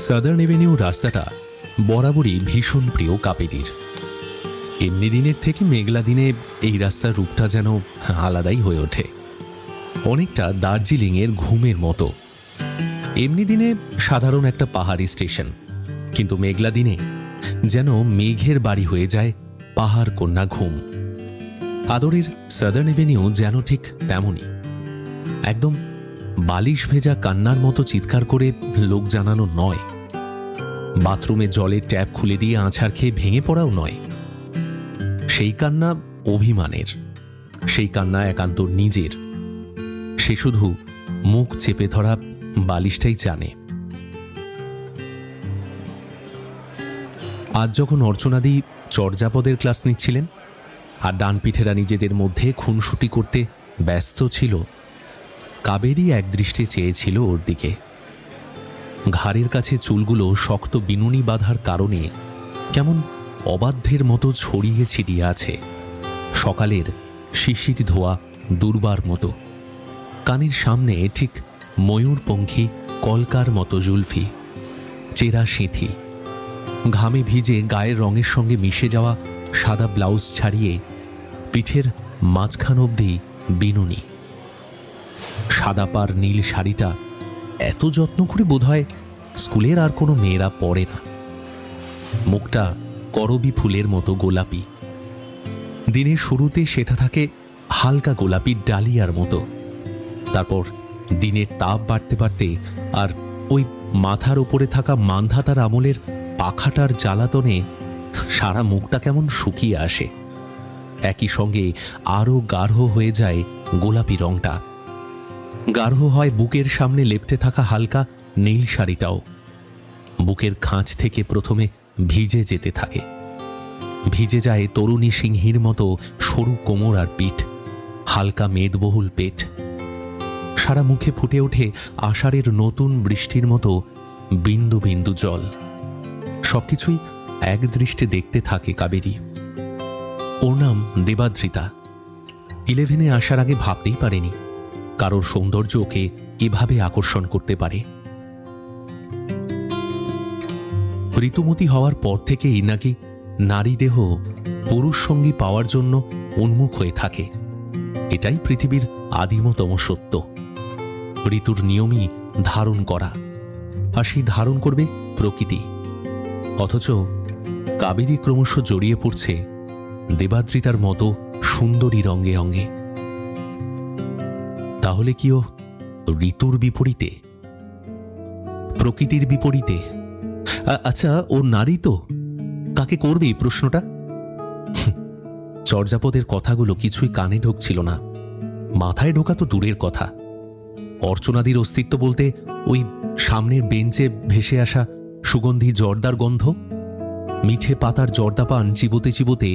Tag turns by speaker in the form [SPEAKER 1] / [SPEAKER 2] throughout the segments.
[SPEAKER 1] Southern Avenue রাস্তাটা বরাবরই ভীষণ প্রিয় কাবেরীর। এমনি দিনের থেকে মেঘলা দিনে এই রাস্তার রূপটা যেন আলাদাই হয়ে ওঠে, অনেকটা দার্জিলিংয়ের ঘুমের মতো। এমনি দিনে সাধারণ একটা পাহাড়ি স্টেশন, কিন্তু মেঘলা দিনে যেন মেঘের বাড়ি হয়ে যায় পাহাড় কন্যা ঘুম। আদরের সাদার্ন এভিনিউ যেন ঠিক তেমনই, একদম বালিশ ভেজা কান্নার মতো চিৎকার করে লোক জানানো নয়, বাথরুমে জলের ট্যাপ খুলে দিয়ে আছাড় খেয়ে ভেঙে পড়াও নয়। সেই কান্না অভিমানের, সেই কান্না একান্ত নিজের। সে শুধু মুখ চেপে ধরা বালিশটাই জানে। আজ যখন অর্চনাদি চর্যাপদের ক্লাস নিচ্ছিলেন আর ডানপিঠেরা নিজেদের মধ্যে খুনসুটি করতে ব্যস্ত ছিল, কাবেরী একদৃষ্টে চেয়েছিল ওর দিকে। ঘাড়ের কাছে চুলগুলো শক্ত বিনুনি বাঁধার কারণে কেমন অবাধ্যের মতো ছড়িয়ে ছিটিয়ে আছে, সকালের শিশির ধোয়া দুর্বার মতো। কানের সামনে ঠিক ময়ূরপঙ্খী কলকার মতো জুলফি, চেরা সিঁথি, ঘামে ভিজে গায়ের রঙের সঙ্গে মিশে যাওয়া সাদা ব্লাউজ ছাড়িয়ে পিঠের মাঝখান অবধি বিনুনি। সাদা পার নীল শাড়িটা এত যত্ন করে বোধহয় স্কুলের আর কোনো মেয়েরা পরে না। মুখটা করবি ফুলের মতো গোলাপি, দিনের শুরুতে সেটা থাকে হালকা গোলাপি ডালিয়ার মতো। তারপর দিনের তাপ বাড়তে বাড়তে আর ওই মাথার উপরে থাকা মান্ধাতার আমলের পাখাটার জ্বালাতনে সারা মুখটা কেমন শুকিয়ে আসে। একই সঙ্গে আরও গাঢ় হয়ে যায় গোলাপি রংটা। গাঢ় হয় বুকের সামনে লেপ্টে থাকা হালকা নীল শাড়িটাও। বুকের খাঁজ থেকে প্রথমে ভিজে যেতে থাকে, ভিজে যায় তরুণী সিংহীর মতো সরু কোমর আর পিঠ, হালকা মেদবহুল পেট। সারা মুখে ফুটে ওঠে আষাঢ়ের নতুন বৃষ্টির মতো বিন্দু বিন্দু জল। সবকিছুই এক দৃষ্টে দেখতে থাকে কাবেরী। ওর নাম দেবাদ্রিতা। 11-এ আসার আগে ভাবতেই পারেনি কারোর সৌন্দর্য ওকে এভাবে আকর্ষণ করতে পারে। ঋতুমতী হওয়ার পর থেকেই নাকি নারী দেহ পুরুষ সঙ্গী পাওয়ার জন্য উন্মুখ হয়ে থাকে। এটাই পৃথিবীর আদিমতম সত্য। ঋতুর নিয়মই ধারণ করা, আর সেই ধারণ করবে প্রকৃতি। অথচ কাবেরী ক্রমশ জড়িয়ে পড়ছে দেবাদ্রিতার মতো সুন্দরী রঙ্গে অঙ্গে। তাহলে কি ও ঋতুর বিপরীতে, প্রকৃতির বিপরীতে? আচ্ছা, ও নারী তো, কাকে করবে এই প্রশ্নটা? চর্যাপদের কথাগুলো কিছুই কানে ঢুকছিল না, মাথায় ঢোকা তো দূরের কথা। অর্চনাদির অস্তিত্ব বলতে ওই সামনের বেঞ্চে ভেসে আসা সুগন্ধি জর্দার গন্ধ, মিঠে পাতার জর্দা পান চিবোতে চিবোতে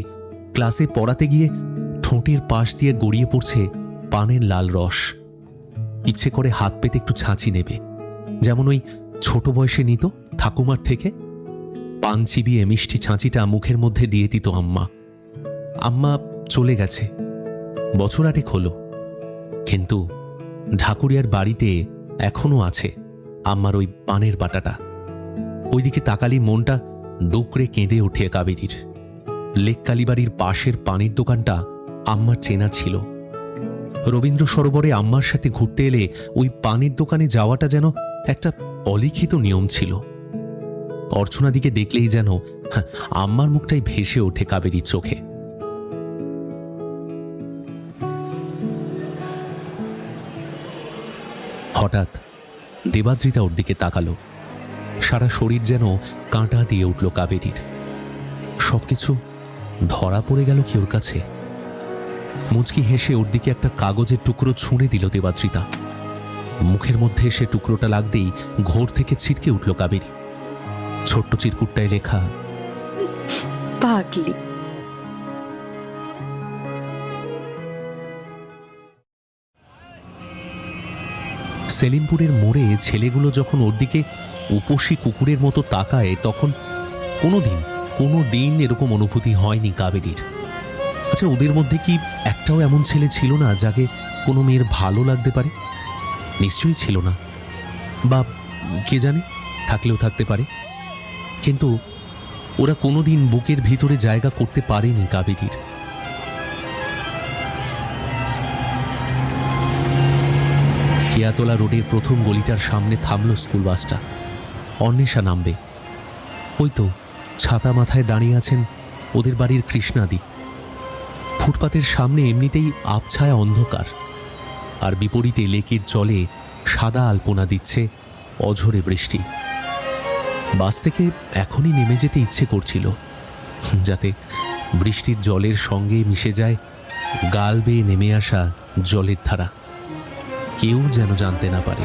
[SPEAKER 1] ক্লাসে পড়াতে গিয়ে ঠোঁটের পাশ দিয়ে গড়িয়ে পড়ছে পানের লাল রস। ইচ্ছে করে হাত পেতে একটু ছাঁচি নেবে, যেমন ওই ছোট বয়সে নিত ঠাকুমার থেকে। পান চিবিয়ে মিষ্টি ছাঁচিটা মুখের মধ্যে দিয়ে দিত আম্মা। আম্মা চলে গেছে, বছর 8 হলো, কিন্তু ঢাকুরিয়ার বাড়িতে এখনো আছে আম্মার ওই পানের বাটাটা। ওইদিকে তাকালি মনটা ডুকরে কেঁদে ওঠে কাবেরীর। লেক কালীবাড়ির পাশের পানের দোকানটা আম্মার চেনা ছিল। রবীন্দ্র সরোবরে আম্মার সাথে ঘুরতে এলে ওই পানের দোকানে যাওয়াটা যেন একটা অলিখিত নিয়ম ছিল। অর্চনাদিকে দেখলেই যেন আম্মার মুখটাই ভেসে ওঠে কাবেরীর চোখে। হঠাৎ দেবাদ্রিতা ওর দিকে তাকালো। সারা শরীর যেন কাঁটা দিয়ে উঠল কাবেরীর। সবকিছু ধরা পড়ে গেল কি ওর কাছে? মুচকি হেসে ওর দিকে একটা কাগজের টুকরো ছুঁড়ে দিল দেবাদ্রিতা। মুখের মধ্যে সে টুকরোটা লাগতেই ঘোর থেকে ছিটকে উঠল কাবেরী। ছোট্ট চিরকুটটায় লেখা,
[SPEAKER 2] পাগলি।
[SPEAKER 1] সেলিমপুরের মোড়ে ছেলেগুলো যখন ওর দিকে উপসী কুকুরের মতো তাকায়, তখন কোনো দিন এরকম অনুভূতি হয়নি কাবেরীর। আচ্ছা, ওদের মধ্যে কি একটাও এমন ছেলে ছিল না যাকে কোনো মেয়ের ভালো লাগতে পারে? নিশ্চয়ই ছিল না, বা কে জানে। থাকলেও থাকতে পারে, কিন্তু ওরা কোনোদিন বুকের ভিতরে জায়গা করতে পারেনি কাবেরীর। কেয়াতলা রোডের প্রথম গলিটার সামনে থামল স্কুল বাসটা। অন্বেষা নামবে। ওই তো ছাতা মাথায় দাঁড়িয়ে আছেন ওদের বাড়ির কৃষ্ণাদি। ফুটপাতের সামনে এমনিতেই আবছায়া অন্ধকার, আর বিপরীতে লেকের জলে সাদা আলপনা দিচ্ছে অঝোরে বৃষ্টি। বাস থেকে এখনই নেমে যেতে ইচ্ছে করছিল, যাতে বৃষ্টির জলের সঙ্গে মিশে যায় গাল বেয়ে নেমে আসা জলের ধারা। কেউ যেন জানতে না পারে।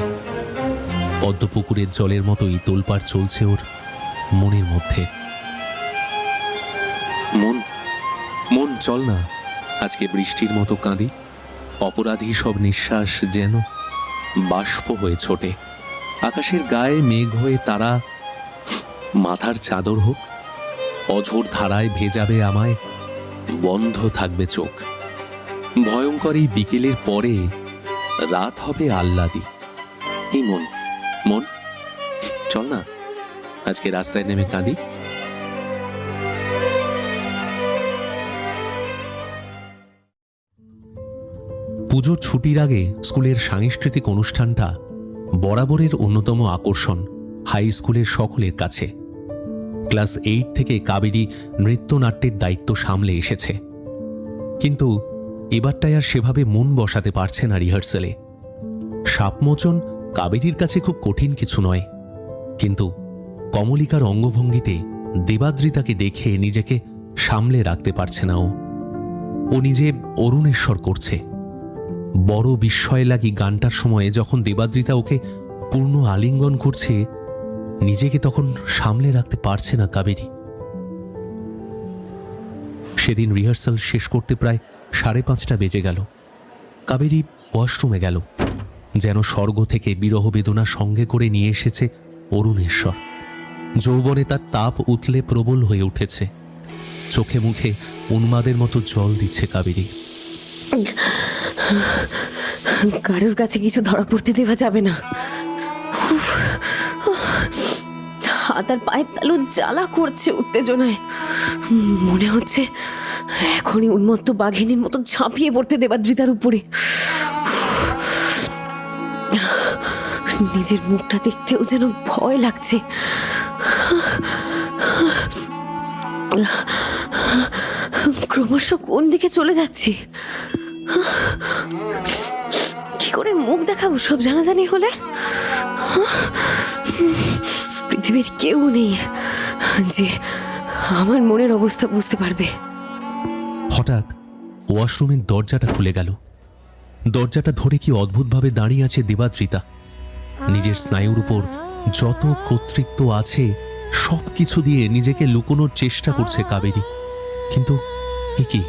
[SPEAKER 1] পদ্মপুকুরের জলের মতোই তোলপাড় চলছে ওর মনের মধ্যে। মন মন চল না, আজকে বৃষ্টির মতো কাঁদি। অপরাধী সব নিঃশ্বাস যেন বাষ্প হয়ে ছোটে। আকাশের গায়ে মেঘ হয়ে তারা মাথার চাদর হোক, অঝোর ধারায় ভেজাবে আমায়, বন্ধ থাকবে চোখ। ভয়ঙ্কর এই বিকেলের পরে রাত হবে আহ্লাদি। এই মন মন চল না, আজকে রাস্তায় নেমে কাঁদি। পুজোর ছুটির আগে স্কুলের সাংস্কৃতিক অনুষ্ঠানটা বরাবরের অন্যতম আকর্ষণ হাই স্কুলের সকলের কাছে। ক্লাস 8 থেকে কাবেরী নৃত্যনাট্যের দায়িত্ব সামলে এসেছে, কিন্তু এবারটায় আর সেভাবে মন বসাতে পারছে না রিহার্সালে। সাপমোচন কাবেরীর কাছে খুব কঠিন কিছু নয়, কিন্তু কমলিকার অঙ্গভঙ্গিতে দেবাদ্রিতাকে দেখে নিজেকে সামলে রাখতে পারছে না। ও নিজে অরুণেশ্বর করছে। বড় বিস্ময় লাগি গানটার সময়ে যখন দেবাদ্রিতা ওকে পূর্ণ আলিঙ্গন করছে, নিজেকে তখন সামলে রাখতে পারছে না কাবেরী। সেদিন রিহার্সাল শেষ করতে প্রায় 5:30 বেজে গেল। কাবেরী ওয়াশরুমে গেল, যেন স্বর্গ থেকে বিরহ বেদনা সঙ্গে করে নিয়ে এসেছে অরুণেশ্বর। যৌবনে তার তাপ উতলে প্রবল হয়ে উঠেছে। চোখে মুখে উন্মাদের মতো জল দিচ্ছে কাবেরী।
[SPEAKER 2] কারোর কাছে কিছু ধরা পড়তে দেওয়া যাবে না। হাত আর পায়ের তালু জ্বালা করছে উত্তেজনায়। মনে হচ্ছে এখনই উন্মত্ত বাঘিনীর মতো ঝাঁপিয়ে পড়তে দেবাদ্রিতার উপরে। নিজের মুখটা দেখতেও যেন ভয় লাগছে। ক্রমশ কোন দিকে চলে যাচ্ছি? কি করে মুখ দেখাবো সব জানাজানি হলে? পৃথিবীর কেউ নেই যে আমার মনের অবস্থা বুঝতে পারবে।
[SPEAKER 1] হঠাৎ ওয়াশরুমের দরজাটা খুলে গেল। দরজাটা ধরে কি অদ্ভুতভাবে দাঁড়িয়ে আছে দেবাদ্রিতা। নিজের স্নায়ুর উপর যত কর্তৃত্ব আছে সব কিছু দিয়ে নিজেকে লুকোনোর চেষ্টা করছে কাবেরী, কিন্তু এ কি?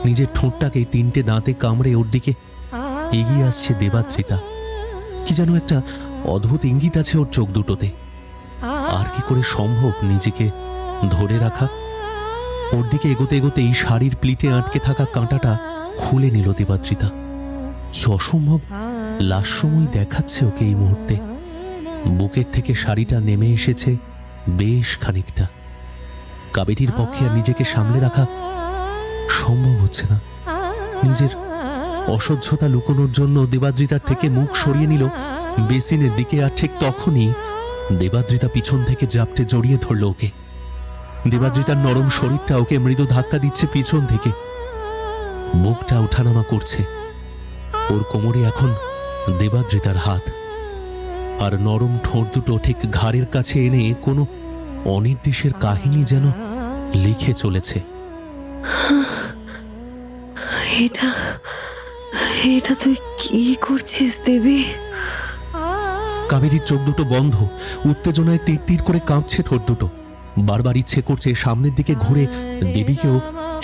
[SPEAKER 1] নিজের ঠোঁটটাকে 3টে দাঁতে কামড়ে ওর দিকে এগিয়ে আসছে দেবাদ্রিতা। কি যেন একটা অদ্ভুত ইঙ্গিত আছে ওর চোখ দুটোতে। আর কি করে সম্ভব নিজেকে ধরে রাখা? ওর দিকে এগোতে এগোতে এই শাড়ির প্লিটে আটকে থাকা কাঁটাটা খুলে নিল দেবাদ্রিতা। কি অসম্ভব লাস্যময় দেখাচ্ছে ওকে এই মুহূর্তে। বুকের থেকে শাড়িটা নেমে এসেছে বেশ খানিকটা। কাবেরীর পক্ষে আর নিজেকে সামলে রাখা সম্ভব হচ্ছে না। নিজের অসহ্যতা লুকোনোর জন্য দেবাদ্রিতার থেকে মুখ সরিয়ে নিল বেসিনের দিকে, আর ঠিক তখনই দেবাদ্রিতা পিছন থেকে জাপটে জড়িয়ে ধরল ওকে। দেবাদ্রিতার নরম শরীরটা ওকে মৃদু ধাক্কা দিচ্ছে পিছন থেকে। বুকটা ওঠানামা করছে। ওর কোমরে এখন দেবাদ্রিতার হাত, আর নরম ঠোঁট দুটো ঠিক ঘাড়ের কাছে এনে কোনো অনির্দেশের কাহিনী যেন লিখে চলেছে।
[SPEAKER 2] এটা এটা তুই কি করছিস দেবী?
[SPEAKER 1] কাবেরীর চোখ দুটো বন্ধ, উত্তেজনায় তীর তীর করে কাঁপছে ঠোঁট দুটো। বারবার ইচ্ছে করছে সামনের দিকে ঘুরে দেবীকেও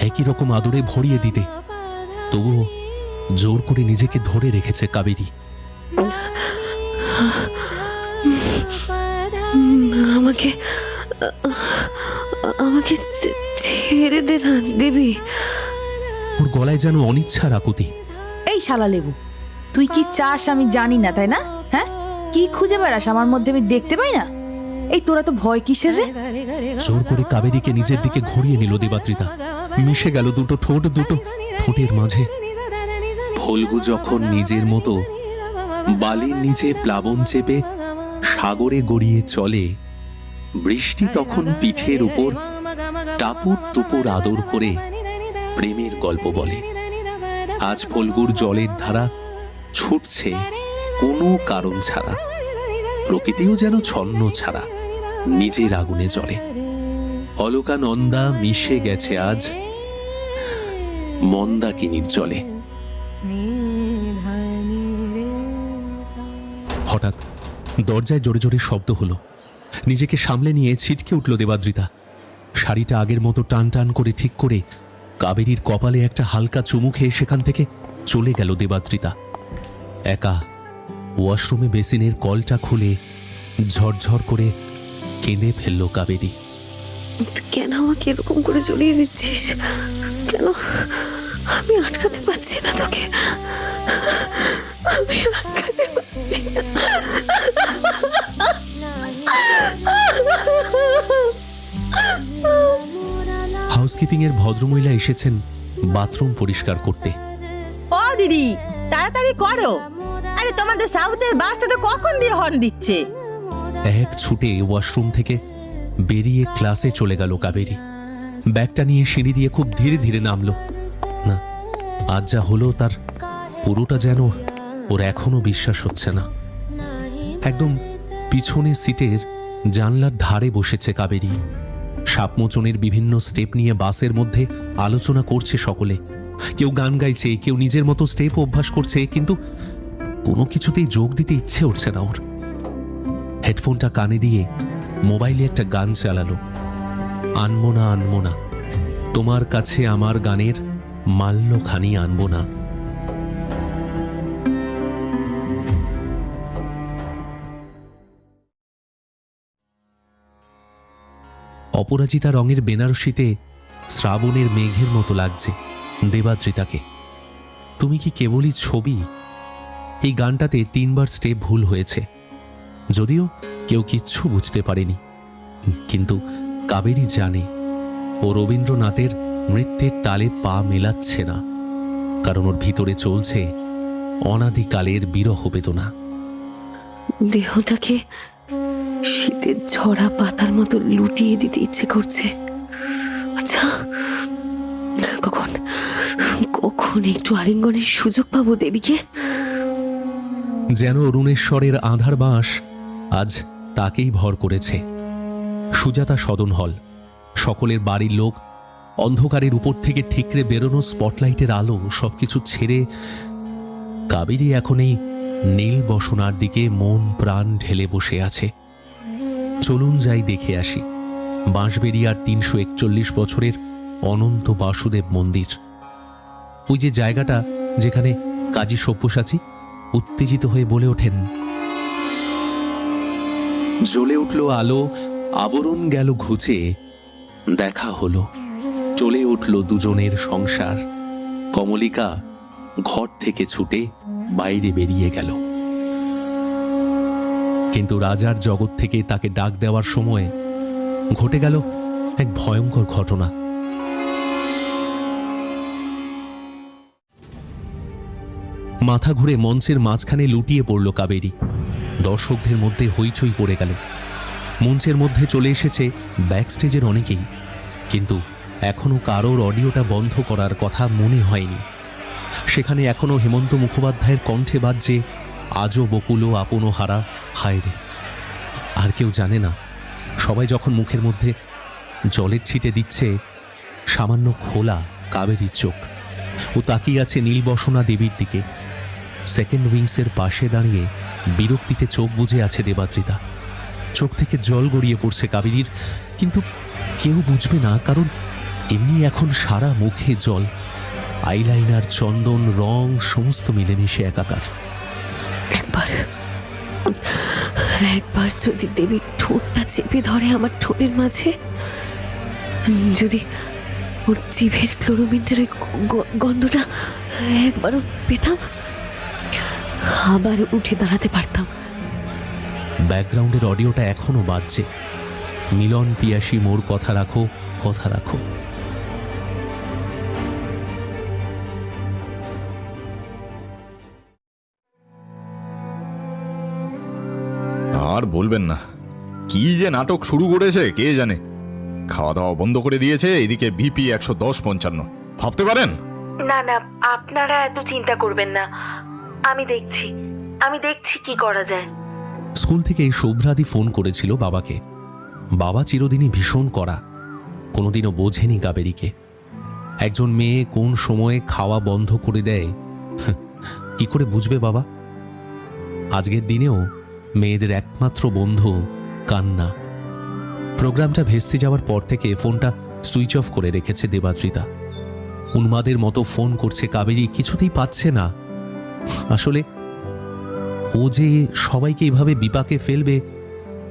[SPEAKER 1] একই রকম আদরে ভরিয়ে দিতে, তবুও জোর করে নিজেকে ধরে রেখেছে কাবেরী।
[SPEAKER 2] আমাকে আমাকে ছেড়ে দে না দেবী।
[SPEAKER 1] ওর গলায় যেন অনিচ্ছার আকুতি।
[SPEAKER 3] এই শালা লেবু, তুই কি চাস আমি জানি না, তাই না? হ্যাঁ, কি খুঁজে বেড়াস আমার মধ্যে আমি দেখতে পাই না? এই তোরা তো ভয় কিসের রে?
[SPEAKER 1] জোর করে কাবেরীকে নিজের দিকে ঘুরিয়ে নিল দেবাদ্রিতা। মিশে গেল দুটো ঠোঁটের মাঝে। ফল্গু যখন নিজের মতো বালির নিচে প্লাবন চেপে সাগরে গড়িয়ে চলে, বৃষ্টি তখন পিঠের উপর টাপুর টুপুর আদর করে প্রেমের গল্প বলে। আজ ফল্গুর জলের ধারা ছুটছে কোনো কারণ ছাড়া, প্রকৃতিও যেন ছন্ন ছাড়া নিজের আগুনে জ্বলে। অলকানন্দা মিশে গেছে আজ মন্দাকিনীর জলে। হঠাৎ দরজায় জোরে জোরে শব্দ হলো। নিজেকে সামলে নিয়ে ছিটকে উঠল দেবাদ্রিতা। শাড়িটা আগের মতো টান টান করে ঠিক করে কাবেরীর কপালে একটা হালকা চুমু খেয়ে সেখান থেকে চলে গেল দেবাদ্রিতা। একা ওয়াশরুমে বেসিনের কলটা খুলে ঝরঝর করে কেঁদে ফেলল কাবেরী।
[SPEAKER 2] কেন আমাকে এরকম করে জড়িয়ে দিচ্ছিস? কেন? আমি আটকাতে পারছি না তোকে, আমি আটকাতে পারছি না।
[SPEAKER 1] হাউসকিপিং এর ভদ্রমহিলা এসেছেন বাথরুম পরিষ্কার করতে।
[SPEAKER 4] ও দিদি, তাড়াতাড়ি করো। আরে তোমাদের সাউথের বাসটা তো কখন দিয়ে হর্ন দিচ্ছে।
[SPEAKER 1] এক ছুটে ওয়াশরুম থেকে বেরিয়ে ক্লাসে চলে গেল কাবেরী। ব্যাগটা নিয়ে সিঁড়ি দিয়ে খুব ধীরে ধীরে নামলো। না, আজ যা হলো তার পুরোটা যেন ওর এখনো বিশ্বাস হচ্ছে না। একদম পিছনে সিটের জানলার ধারে বসেছে কাবেরী। সাপমোচনের বিভিন্ন স্টেপ নিয়ে বাসের মধ্যে আলোচনা করছে সকলে। কেউ গান গাইছে, কেউ নিজের মতো স্টেপ অভ্যাস করছে, কিন্তু কোনো কিছুতেই যোগ দিতে ইচ্ছে উঠছে না ওর। হেডফোনটা কানে দিয়ে মোবাইলে একটা গান চালালো। আনবো না আনবো না, তোমার কাছে আমার গানের মাল্যখানি আনবো না। অপরাজিতা রঙের বেনারসিতে শ্রাবণের মেঘের মতো লাগছে দেবাদ্রিতাকে। তুমি কি কেবলই ছবি? এই গানটাতে 3 বার স্টেপ ভুল হয়েছে, যদিও কেউ কিচ্ছু বুঝতে পারেনি। কিন্তু কাবেরী জানে ও রবীন্দ্রনাথের নৃত্যের তালে পা মেলাচ্ছে না, কারণ ওর ভিতরে চলছে অনাদিকালের বিরহ বেদনা।
[SPEAKER 2] দেহটাকে শীতের ঝরা পাতার মতো লুটিয়ে দিতে ইচ্ছে করছে। আচ্ছা, কখন কখন একটু আলিঙ্গনের সুযোগ পাবো দেবীকে?
[SPEAKER 1] যেন অরুণেশ্বরের আধার বাঁশ আজ তাকেই ভর করেছে। সুজাতা সদন হল, সকলের বাড়ির লোক, অন্ধকারের উপর থেকে ঠিকরে বেরোনো স্পটলাইটের আলো সবকিছু ছেড়ে কাবেরী এখন এই নীল বসনার দিকে মন প্রাণ ঢেলে বসে আছে। চলুন যাই দেখে আসি বাঁশবেড়িয়ার 341 বছরের অনন্ত বাসুদেব মন্দির। ওই যে জায়গাটা যেখানে কাজী সব্যসাচী উত্তেজিত হয়ে বলে ওঠেন, জ্বলে উঠল আলো, আবরণ গেল ঘুচে, দেখা হলো, চলে উঠল দুজনের সংসার। কমলিকা ঘর থেকে ছুটে বাইরে বেরিয়ে গেল। কিন্তু রাজার জগৎ থেকে তাকে ডাক দেওয়ার সময় ঘটে গেল এক ভয়ঙ্কর ঘটনা। মাথা ঘুরে মঞ্চের মাঝখানে লুটিয়ে পড়ল কাবেরী। দর্শকদের মধ্যে হইচই পড়ে গেল। মঞ্চের মধ্যে চলে এসেছে ব্যাকস্টেজের অনেকেই, কিন্তু এখনো কারোর অডিওটা বন্ধ করার কথা মনে হয়নি। সেখানে এখনো হেমন্ত মুখোপাধ্যায়ের কণ্ঠে বাজছে, আজও বকুলো আপনো হারা হায় রে। আর কেউ জানে না, সবাই যখন মুখের মধ্যে জলের ছিটে দিচ্ছে, সামান্য খোলা কাবেরীর চোখ। ও তাকিয়ে আছে নীলবসনা দেবীর দিকে। সেকেন্ড উইংসের পাশে দাঁড়িয়ে বিরক্তিতে চোখ বুজে আছে দেবাদ্রিতা। চোখ থেকে জল গড়িয়ে পড়ছে কাবেরীর, কিন্তু কেউ বুঝবে না, কারণ এমনি এখন সারা মুখে জল। আইলাইনার, চন্দন, রং সমস্ত মিলেমিশে একাকার।
[SPEAKER 2] একবার যদি দেবীর ঠোঁটটা চেপে ধরে আমার ঠোঁটের মাঝে, যদি ওর জিভের ক্লোরোমিন্টের গন্ধটা একবারও পেতাম, আবার উঠে দাঁড়াতে পারতাম।
[SPEAKER 1] ব্যাকগ্রাউন্ডের অডিওটা এখনো বাজছে। মিলন পিয়াসী মোর কথা রাখো, কথা রাখো।
[SPEAKER 3] আর বলবেন না, কি যে নাটক শুরু করেছে কে জানে। খাওয়া দাওয়া বন্ধ করে দিয়েছে, এদিকে বিপি 110/55। ভাবতে পারেন?
[SPEAKER 5] না না, আপনারা এত চিন্তা করবেন না, আমি দেখছি কি করা যায়।
[SPEAKER 1] স্কুল থেকে শুভ্রাদি ফোন করেছিল বাবাকে। বাবা চিরদিনই ভীষণ কড়া, কোনোদিনও বোঝেনি কাবেরীকে। একজন মেয়ে কোন সময়ে খাওয়া বন্ধ করে দেয় কি করে বুঝবে বাবা? আজকের দিনেও মেয়েদের একমাত্র বন্ধু কান্না। প্রোগ্রামটা ভেস্তে যাওয়ার পর থেকে ফোনটা সুইচ অফ করে রেখেছে দেবাদ্রিতা। উন্মাদের মতো ফোন করছে কাবেরী, কিছুতেই পাচ্ছে না। আসলে ও যে সবাইকে এভাবে বিপাকে ফেলবে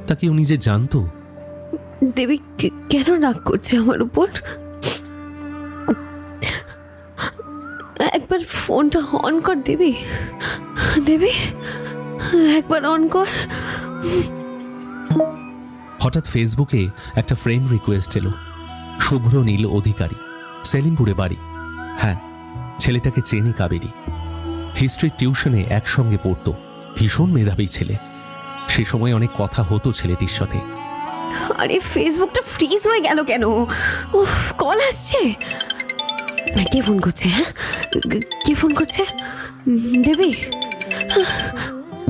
[SPEAKER 1] তা কি ও নিজে জানতো?
[SPEAKER 2] দেবী কেন রাগ করছে আমার উপর? একবার ফোনটা অন কর দেবী, দেবী একবার অন কর।
[SPEAKER 1] হঠাৎ ফেসবুকে একটা ফ্রেন্ড রিকোয়েস্ট এলো। শুভ্র নীল অধিকারী, সেলিমপুরে বাড়ি। হ্যাঁ, ছেলেটাকে চেনে কাবেরী। হিস্ট্রি টিউশনে একসঙ্গে পড়তো, ভীষণ মেধাবী ছেলে। সে সময় অনেক কথা হতো ছেলেটির সাথে।
[SPEAKER 2] আরে ফেসবুকটা ফ্রিজ হয়ে গেল কেন? উফ, কল আসছে। কে ফোন করছে? হ্যাঁ, কে ফোন করছে? দেবী?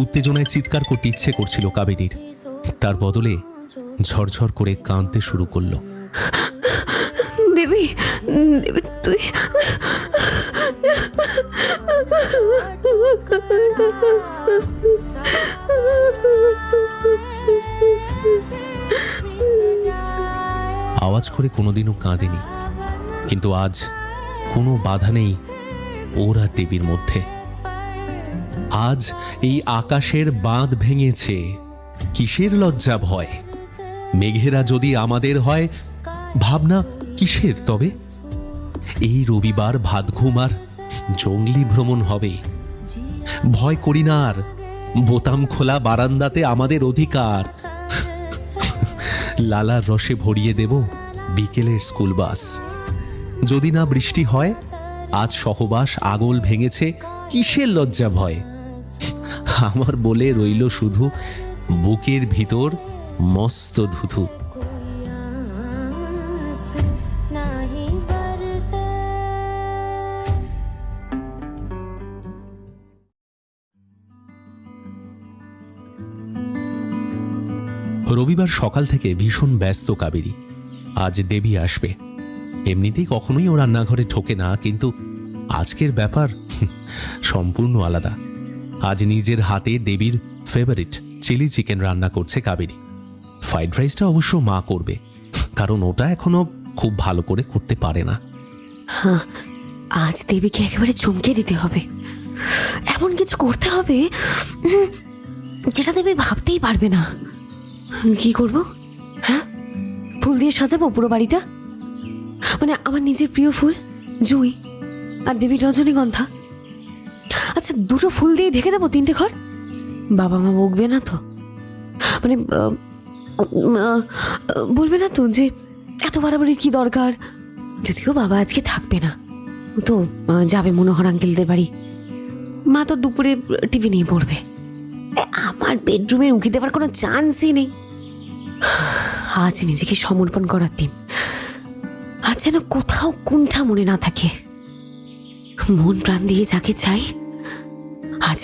[SPEAKER 1] উত্তেজনায় চিৎকার করতে ইচ্ছে করছিল কাবেরীর। তার বদলে ঝরঝর করে কাঁদতে শুরু করলো।
[SPEAKER 2] দেবী, দেবী তুই
[SPEAKER 1] আওয়াজ করে কোনোদিনও কাঁদেনি, কিন্তু আজ কোনো বাধা নেই ওর আর দেবীর মধ্যে। আজ এই আকাশের বাঁধ ভেঙেছে, কিসের লজ্জা ভয়? মেঘেরা যদি আমাদের হয়, ভাবনা কিসের তবে? এই রবিবার ভাত ঘুম আর জঙ্গলি ভ্রমণ হবে। ভয় করি না আর, বোতাম খোলা বারান্দাতে আমাদের অধিকার। লালার রসে ভরিয়ে দেব বিকেলের স্কুল বাস। যদি না বৃষ্টি হয়, আজ সহবাস আগল ভেঙেছে, কিসের লজ্জা ভয়? আমার বলে রইল শুধু বুকের ভিতর মস্ত ধুধু। রবিবার সকাল থেকে ভীষণ ব্যস্ত কাবেরী। আজ দেবী আসবে। এমনিতেই কখনোই ও রান্নাঘরে ঢোকে না, কিন্তু আজকের ব্যাপার সম্পূর্ণ আলাদা। আজ নিজের হাতে দেবীর ফেভারিট চিলি চিকেন রান্না করছে কাবেরী। ফ্রাইড রাইসটা অবশ্য মা করবে, কারণ ওটা এখনো খুব ভালো করে করতে পারে না।
[SPEAKER 2] হ্যাঁ, আজ দেবীকে একেবারে চমকে দিতে হবে। এমন কিছু করতে হবে যেটা দেবী ভাবতেই পারবে না। কি করব? হ্যাঁ, ফুল দিয়ে সাজাবো পুরো বাড়িটা, মানে আমার নিজের প্রিয় ফুল জুঁই আর দেবীর রজনীগন্ধা। আচ্ছা, দুটো ফুল দিয়ে ঢেকে দেবো 3টে ঘর। বাবা মা বকবে না তো? মানে বলবে না তো যে এত বাড়াবাড়ির কি দরকার? যদিও বাবা আজকে থাকবে না, তো যাবে মনোহর আঙ্কেলদের বাড়ি। মা তো দুপুরে টিভি নিয়ে পড়বে। আমার বেডরুমে উঁকি দেওয়ার কোনো চান্সই নেই। আজ নিজেকে সমর্পণ করার দিন। আজ যেন কোথাও কুণ্ঠা মনে না থাকে। মন প্রাণ দিয়ে যাকে চাই, আজ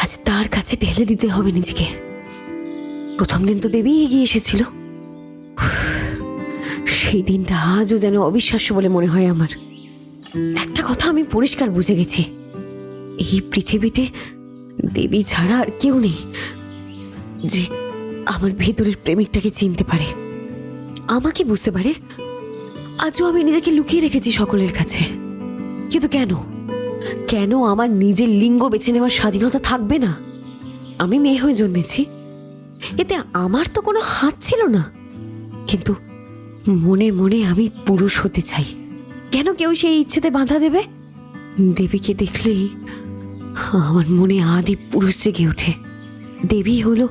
[SPEAKER 2] আজ তার কাছে ঢেলে দিতে হবে নিজেকে। প্রথম দিন তো দেবী এগিয়ে এসেছিল, সেই দিনটা আজও যেন অবিশ্বাস্য বলে মনে হয় আমার। একটা কথা আমি পরিষ্কার বুঝে গেছি, এই পৃথিবীতে দেবী ছাড়া আর কেউ নেই যে আমার ভেতরের প্রেমিকটাকে চিনতে পারে, আমাকে বুঝতে পারে। আজও আমি নিজেকে লুকিয়ে রেখেছি সকলের কাছে, কিন্তু কেন কেন আমার নিজের লিঙ্গ বেছে নেওয়ার স্বাধীনতা থাকবে না? আমি মেয়ে হয়ে জন্মেছি, এতে আমার তো কোনো হাত ছিল না, কিন্তু মনে মনে আমি পুরুষ হতে চাই। কেন কেউ সেই ইচ্ছেতে বাধা দেবে? দেবীকে দেখলেই আমার মনে আদি পুরুষ জেগে ওঠে। দেবী হলো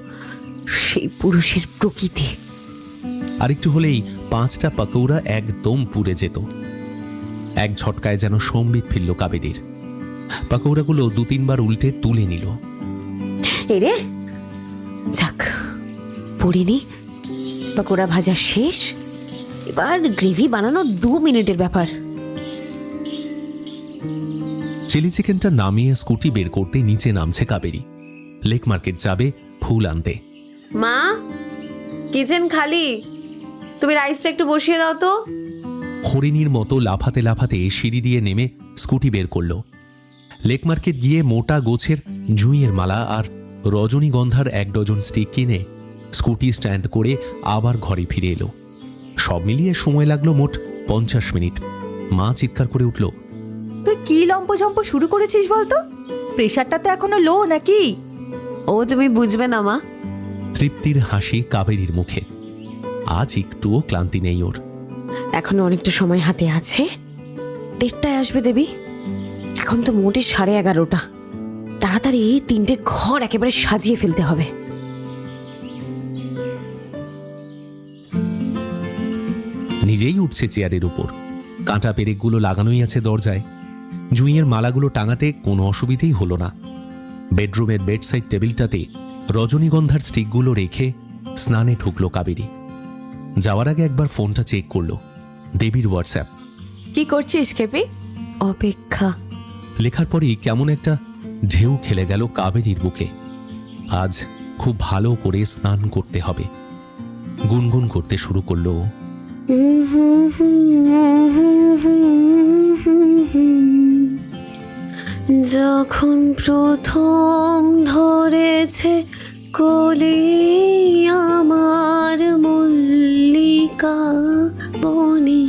[SPEAKER 2] সেই পুরুষের প্রকৃতি।
[SPEAKER 1] আরেকটু হলেই 5টা পাকৌড়া একদম পুড়ে যেত। এক ঝটকায় যেন সম্বিত ফিরল কাবেরীর। পাকৌড়াগুলো 2-3 বার উল্টে তুলে নিল।
[SPEAKER 2] এরে যাক, পড়িনি। পকোড়া ভাজা শেষ, এবার গ্রেভি বানানো 2 মিনিটের ব্যাপার।
[SPEAKER 1] চিলি চিকেনটা নামিয়ে স্কুটি বের করতে নিচে নামছে কাবেরী। লেক মার্কেট যাবে ফুল আনতে।
[SPEAKER 2] মা, কিচেন খালি, তুমি রাইসটা একটু বসিয়ে দাও তো।
[SPEAKER 1] হরিণীর মতো লাফাতে লাফাতে সিঁড়ি দিয়ে নেমে স্কুটি বের করল। লেক মার্কেট গিয়ে মোটা গোছের জুঁইয়ের মালা আর রজনীগন্ধার 1 ডজন স্টিক কিনে স্কুটি স্ট্যান্ড করে আবার ঘরে ফিরে এলো। সব মিলিয়ে সময় লাগলো মোট 50 মিনিট। মা চিৎকার করে উঠল,
[SPEAKER 4] তুই কি লম্পঝম্প শুরু করেছিস বলতো? প্রেশারটা তো এখনো লো নাকি?
[SPEAKER 2] ও তুমি বুঝবে না মা।
[SPEAKER 1] তৃপ্তির হাসি কাবেরীর মুখে। আজ একটুও ক্লান্তি নেই ওর।
[SPEAKER 2] এখনো অনেকটা সময় হাতে আছে। 1:30টায় আসবে দেবী। এখন তো মোটে 11:30। তাড়াতাড়ি 3টে ঘর একেবারে সাজিয়ে ফেলতে হবে।
[SPEAKER 1] নিজেই উঠছে চেয়ারের উপর। কাঁটা পেরেকগুলো লাগানোই আছে দরজায়। জুঁইয়ের মালাগুলো টাঙাতে কোনো অসুবিধেই হলো না। বেডরুমের বেডসাইড টেবিলটাতে রজনীগন্ধার স্টিকগুলো রেখে স্নানে ঢুকলো কাবেরী। যাওয়ার আগে একবার ফোনটা চেক করলো। দেবীর হোয়াটসঅ্যাপ।
[SPEAKER 2] কি করছিস কেপি? অপেক্ষা।
[SPEAKER 1] লেখার পরেই কেমন একটা ঢেউ খেলে গেল কাবেরীর বুকে। আজ খুব ভালো করে স্নান করতে হবে। গুনগুন করতে শুরু করলো,
[SPEAKER 2] যখন প্রথম ধরেছে কলি আমার মল্লিকা বনে,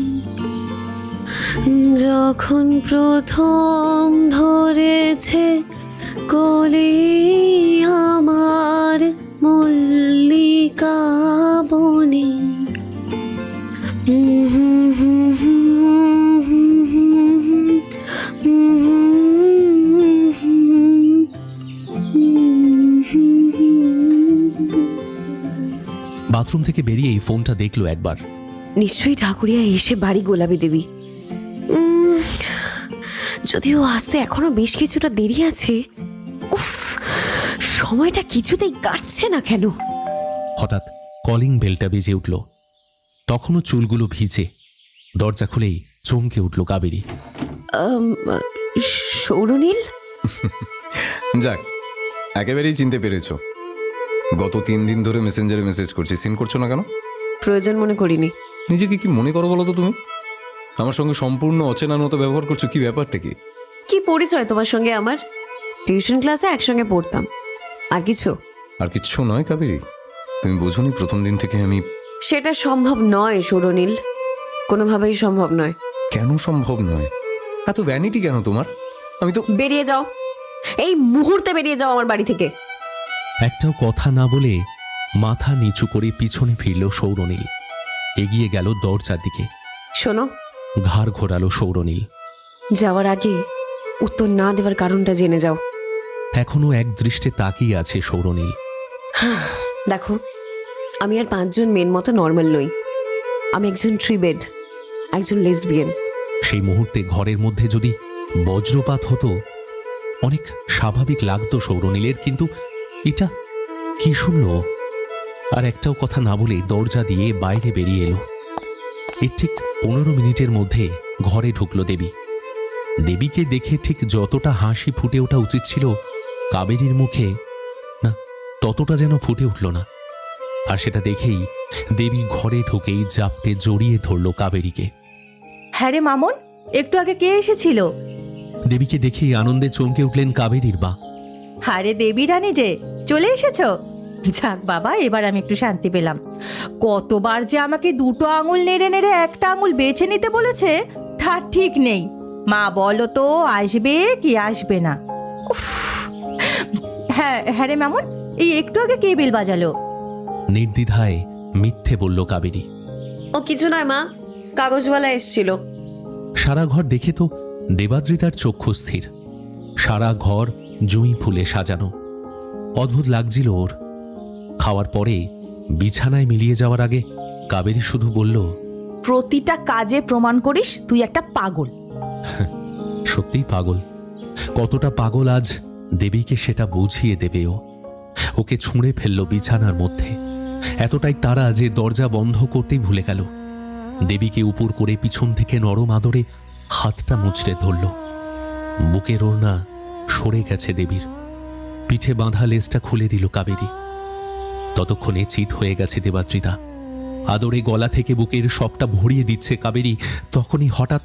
[SPEAKER 2] যখন প্রথম ধরেছে কলি আমার মল্লিকা বনে।
[SPEAKER 1] বাথরুম থেকে বেরিয়েই ফোনটা দেখলো একবার।
[SPEAKER 2] নিশ্চয়ই ঠাকুরিয়া এসে বাড়ি গোলাবে দেবী। যদিও আসতে এখনো বেশ কিছুটা দেরি আছে। উফ, সময়টা কিছুতেই কাটছে না কেন?
[SPEAKER 1] হঠাৎ কলিং বেলটা বেজে উঠল। তখনও চুলগুলো ভিজে। দরজা খুলেই চমকে উঠল কাবেরী।
[SPEAKER 2] সৌরনীল?
[SPEAKER 6] যাক, একেবারেই চিনতে পেরেছো। গত 3 দিন ধরে মেসেঞ্জারে মেসেজ করছি, সিন করছো না কেন?
[SPEAKER 2] প্রয়োজন মনে করিনি।
[SPEAKER 6] নিজেকে কি মনে করো বলো তো তুমি? আমার সঙ্গে সম্পূর্ণ অচেনার মতো ব্যবহার করছো, কি ব্যাপারটা কি?
[SPEAKER 2] কি পরিচয় তোমার সঙ্গে আমার? টিউশন ক্লাসে একসঙ্গে পড়তাম, আর কিছু?
[SPEAKER 6] আর কিচ্ছু নয় কাবেরী, তুমি বোঝোনি প্রথম দিন থেকে আমি।
[SPEAKER 2] সেটা সম্ভব নয় সৌরনীল, কোনোভাবেই সম্ভব নয়।
[SPEAKER 6] কেন সম্ভব নয়? এত ভ্যানিটি কেন তোমার? আমি তো।
[SPEAKER 2] বেরিয়ে যাও, এই মুহূর্তে বেরিয়ে যাও আমার বাড়ি থেকে।
[SPEAKER 1] একটাও কথা না বলে মাথা নিচু করে পিছনে ফিরল সৌরনীল। এগিয়ে গেল দরজার দিকে।
[SPEAKER 2] শোনো,
[SPEAKER 1] ঘাড় ঘোরালো সৌরনীল।
[SPEAKER 2] যাওয়ার আগে উত্তর না দেওয়ার কারণটা জেনে যাও।
[SPEAKER 1] এখনো এক দৃষ্টে তাকিয়ে আছে সৌরনীল।
[SPEAKER 2] দেখো, আমি আর 5 জন মেন মতো নর্মাল নই। আমি একজন ট্রিবেড, একজন লেসবিয়ান।
[SPEAKER 1] সেই মুহূর্তে ঘরের মধ্যে যদি বজ্রপাত হতো অনেক স্বাভাবিক লাগতো সৌরনীলের, কিন্তু এটা কি শুনল? আর একটাও কথা না বলে দরজা দিয়ে বাইরে বেরিয়ে এলো। এর ঠিক 15 মিনিটের মধ্যে ঘরে ঢুকলো দেবী। দেবীকে দেখে ঠিক যতটা হাসি ফুটে ওঠা উচিত ছিল কাবেরীর মুখে, না ততটা যেন ফুটে উঠল না। আর সেটা দেখেই দেবী ঘরে ঢুকেই জাপটে জড়িয়ে ধরল কাবেরীকে।
[SPEAKER 4] হ্যাঁ রে মামুন, একটু আগে কে এসেছিল?
[SPEAKER 1] দেবীকে দেখেই আনন্দে চমকে উঠলেন কাবেরীর মা।
[SPEAKER 4] আরে দেবী রানী যে চলে এসেছো? যাক বাবা, এবার আমি একটু শান্তি পেলাম। কতবার যে আমাকে 2টো আঙুল নেড়ে নেড়ে একটা আঙুল বেছে নিতে বলেছে তার ঠিক নেই। মা বলো তো, আসবে কি আসবে না? উফ! হ্যাঁ হ্যাঁ রে মামুন, এই একটু আগে কে বেল বাজালো?
[SPEAKER 1] নির্দ্বিধায় মিথ্যে বলল কাবেরী।
[SPEAKER 2] ও কিছু নয় মা, কাগজওয়ালা এসেছিল।
[SPEAKER 1] সারা ঘর দেখে তো দেবাদ্রিতার চক্ষু স্থির। সারা ঘর জুঁই ফুলে সাজানো। অদ্ভুত লাগছিল ওর। খাওয়ার পরে বিছানায় মিলিয়ে যাওয়ার আগে কাবেরী শুধু বলল,
[SPEAKER 7] প্রতিটা কাজে প্রমাণ করিস তুই একটা পাগল।
[SPEAKER 1] সত্যিই পাগল। কতটা পাগল আজ দেবীকে সেটা বুঝিয়ে দেবে ও। ওকে ছুঁড়ে ফেলল বিছানার মধ্যে। এতটাই তারা যে দরজা বন্ধ করতেই ভুলে গেল। দেবীকে উপর করে পিছন থেকে নরম আদরে হাতটা মুচড়ে ধরল। বুকের ওড়না সরে গেছে দেবীর। পিঠে বাঁধা লেজটা খুলে দিল কাবেরী। ততক্ষণে চিত হয়ে গেছে দেবাদ্রিতা। আদরে গলা থেকে বুকের সবটা ভরিয়ে দিচ্ছে কাবেরী। তখনই হঠাৎ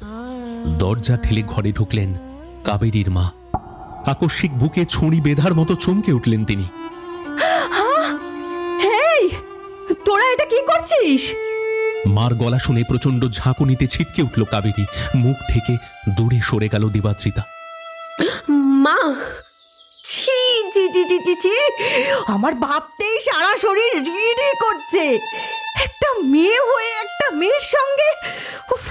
[SPEAKER 1] দরজা ঠেলে ঘরে ঢুকলেন কাবেরীর মা। আকস্মিক বুকে ছুরি বেঁধার মতো চমকে উঠলেন তিনি।
[SPEAKER 4] হেই, তোরা এটা কি করছিস?
[SPEAKER 1] মার গলা শুনে প্রচন্ড ঝাঁকুনিতে ছিটকে উঠল কাবেরী। মুখ থেকে দূরে সরে গেল দেবাদ্রিতা।
[SPEAKER 2] মা,
[SPEAKER 4] ছি ছি ছি ছি ছি ছি, আমার ভাবতেই সারা শরীর রিড়ি করছে। একটা মেয়ে হয়ে একটা মেয়ের সঙ্গে। উফ!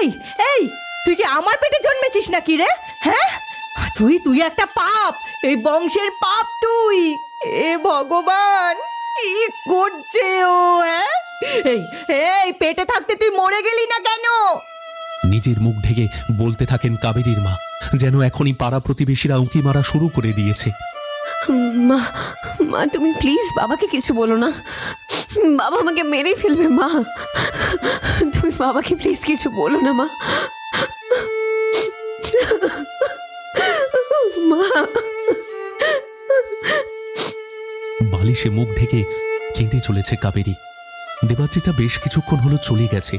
[SPEAKER 4] এই এই, তুই কি আমার পেটে জন্মেছিস নাকি রে? হ্যাঁ, তুই একটা পাপ, এই বংশের পাপ তুই। এ ভগবান, কি করছে ও? হ্যাঁ, এই এই, পেটে থাকতে তুই মরে গেলি না কেন?
[SPEAKER 1] নিজের মুখ ঢেকে বলতে থাকেন কাবেরীর মা, যেন এখনই পাড়া প্রতিবেশীরা উঁকি মারা শুরু করে দিয়েছে।
[SPEAKER 2] মা, মা তুমি প্লিজ বাবাকে কিছু বলো না। বাবা আমাকে মেরে ফেলবে। মা, তুমি বাবাকে প্লিজ কিছু বলো না। মা, মা।
[SPEAKER 1] বালিশে মুখ ঢেকে কেঁদে চলেছে কাবেরী। দেবাদ্রিতা বেশ কিছুক্ষণ হলো চলে গেছে।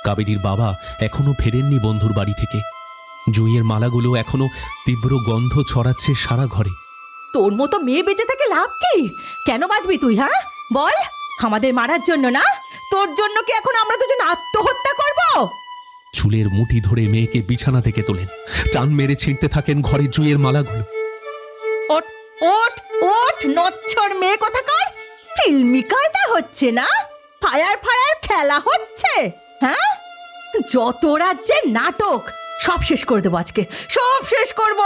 [SPEAKER 1] কাবেরীর বাবা এখনো ফেরেননি বন্ধুর বাড়ি থেকে। জুঁইয়ের মালাগুলো এখনো তীব্র গন্ধ ছড়াচ্ছে সারা ঘরে।
[SPEAKER 4] তোর মতো মেয়ে বেঁচে থেকে লাভ কি? কেন বাঁচবি তুই? হ্যাঁ বল, আমাদের মারার জন্য না? তোর জন্য কি এখন আমরা দুজন আত্মহত্যা করব?
[SPEAKER 1] চুলের মুঠি ধরে মেয়েকে বিছানা থেকে তোলেন। টান মেরে ছিঁড়তে থাকেন ঘরের জুঁইয়ের মালাগুলো।
[SPEAKER 4] ওঠ ওঠ ওঠ, নচ্ছর মেয়ে কোথাকার! ফিল্মি কায়দা হচ্ছে না? ফায়ার ফায়ার খেলা হচ্ছে। হ্যাঁ, যত রাজ্যের নাটক সব শেষ করে দেবো আজকে, সব শেষ করব।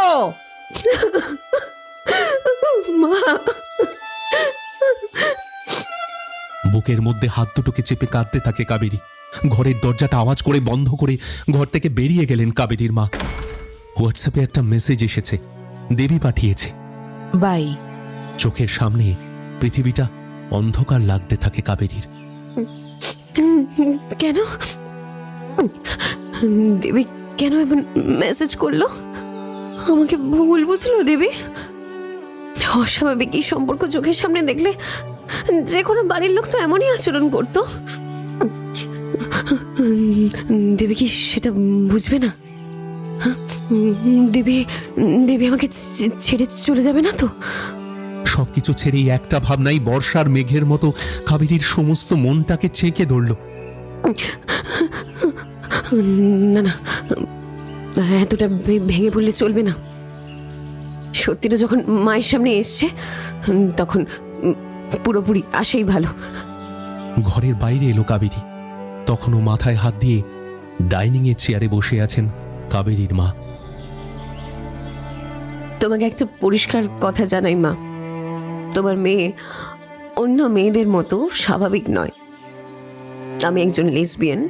[SPEAKER 2] মা,
[SPEAKER 1] বুকের মধ্যে হাত দুটোকে চেপে কাঁদতে থাকে কাবেরী। ঘরের দরজাটা আওয়াজ করে বন্ধ করে ঘর থেকে বেরিয়ে গেলেন কাবেরীর মা। হোয়াটসঅ্যাপে একটা মেসেজ এসেছে, দেবী পাঠিয়েছে।
[SPEAKER 7] বাই।
[SPEAKER 1] চোখের সামনে পৃথিবীটা অন্ধকার লাগতে থাকে কাবেরীর।
[SPEAKER 2] কেন দেবী কেন এমন মেসেজ করলো? আমাকে ভুল বুঝলো দেবী? অস্বাভাবিক এই সম্পর্ক চোখের সামনে দেখলে যে কোনো বাড়ির লোক তো এমনই আচরণ করতো। দেবী কি সেটা বুঝবে না? দেবী দেবী আমাকে ছেড়ে চলে যাবে না তো?
[SPEAKER 1] সবকিছু ছেড়ে এই একটা ভাবনাই বর্ষার মেঘের মতো কাবেরীর সমস্ত মনটাকে ছেঁকে ধরল।
[SPEAKER 2] না না, এতটা ভেঙে পড়লে চলবে না। সত্যিটা যখন মায়ের সামনে এসছে তখন পুরোপুরি আসেই ভালো।
[SPEAKER 1] ঘরের বাইরে এলো কাবেরী। তখনও মাথায় হাত দিয়ে ডাইনিং এর চেয়ারে বসে আছেন কাবেরীর মা।
[SPEAKER 2] তোমাকে একটা পরিষ্কার কথা জানাই মা, তোমার মেয়ে অন্য মেয়েদের মতো স্বাভাবিক নয়। আমি একজন লেসবিয়ান,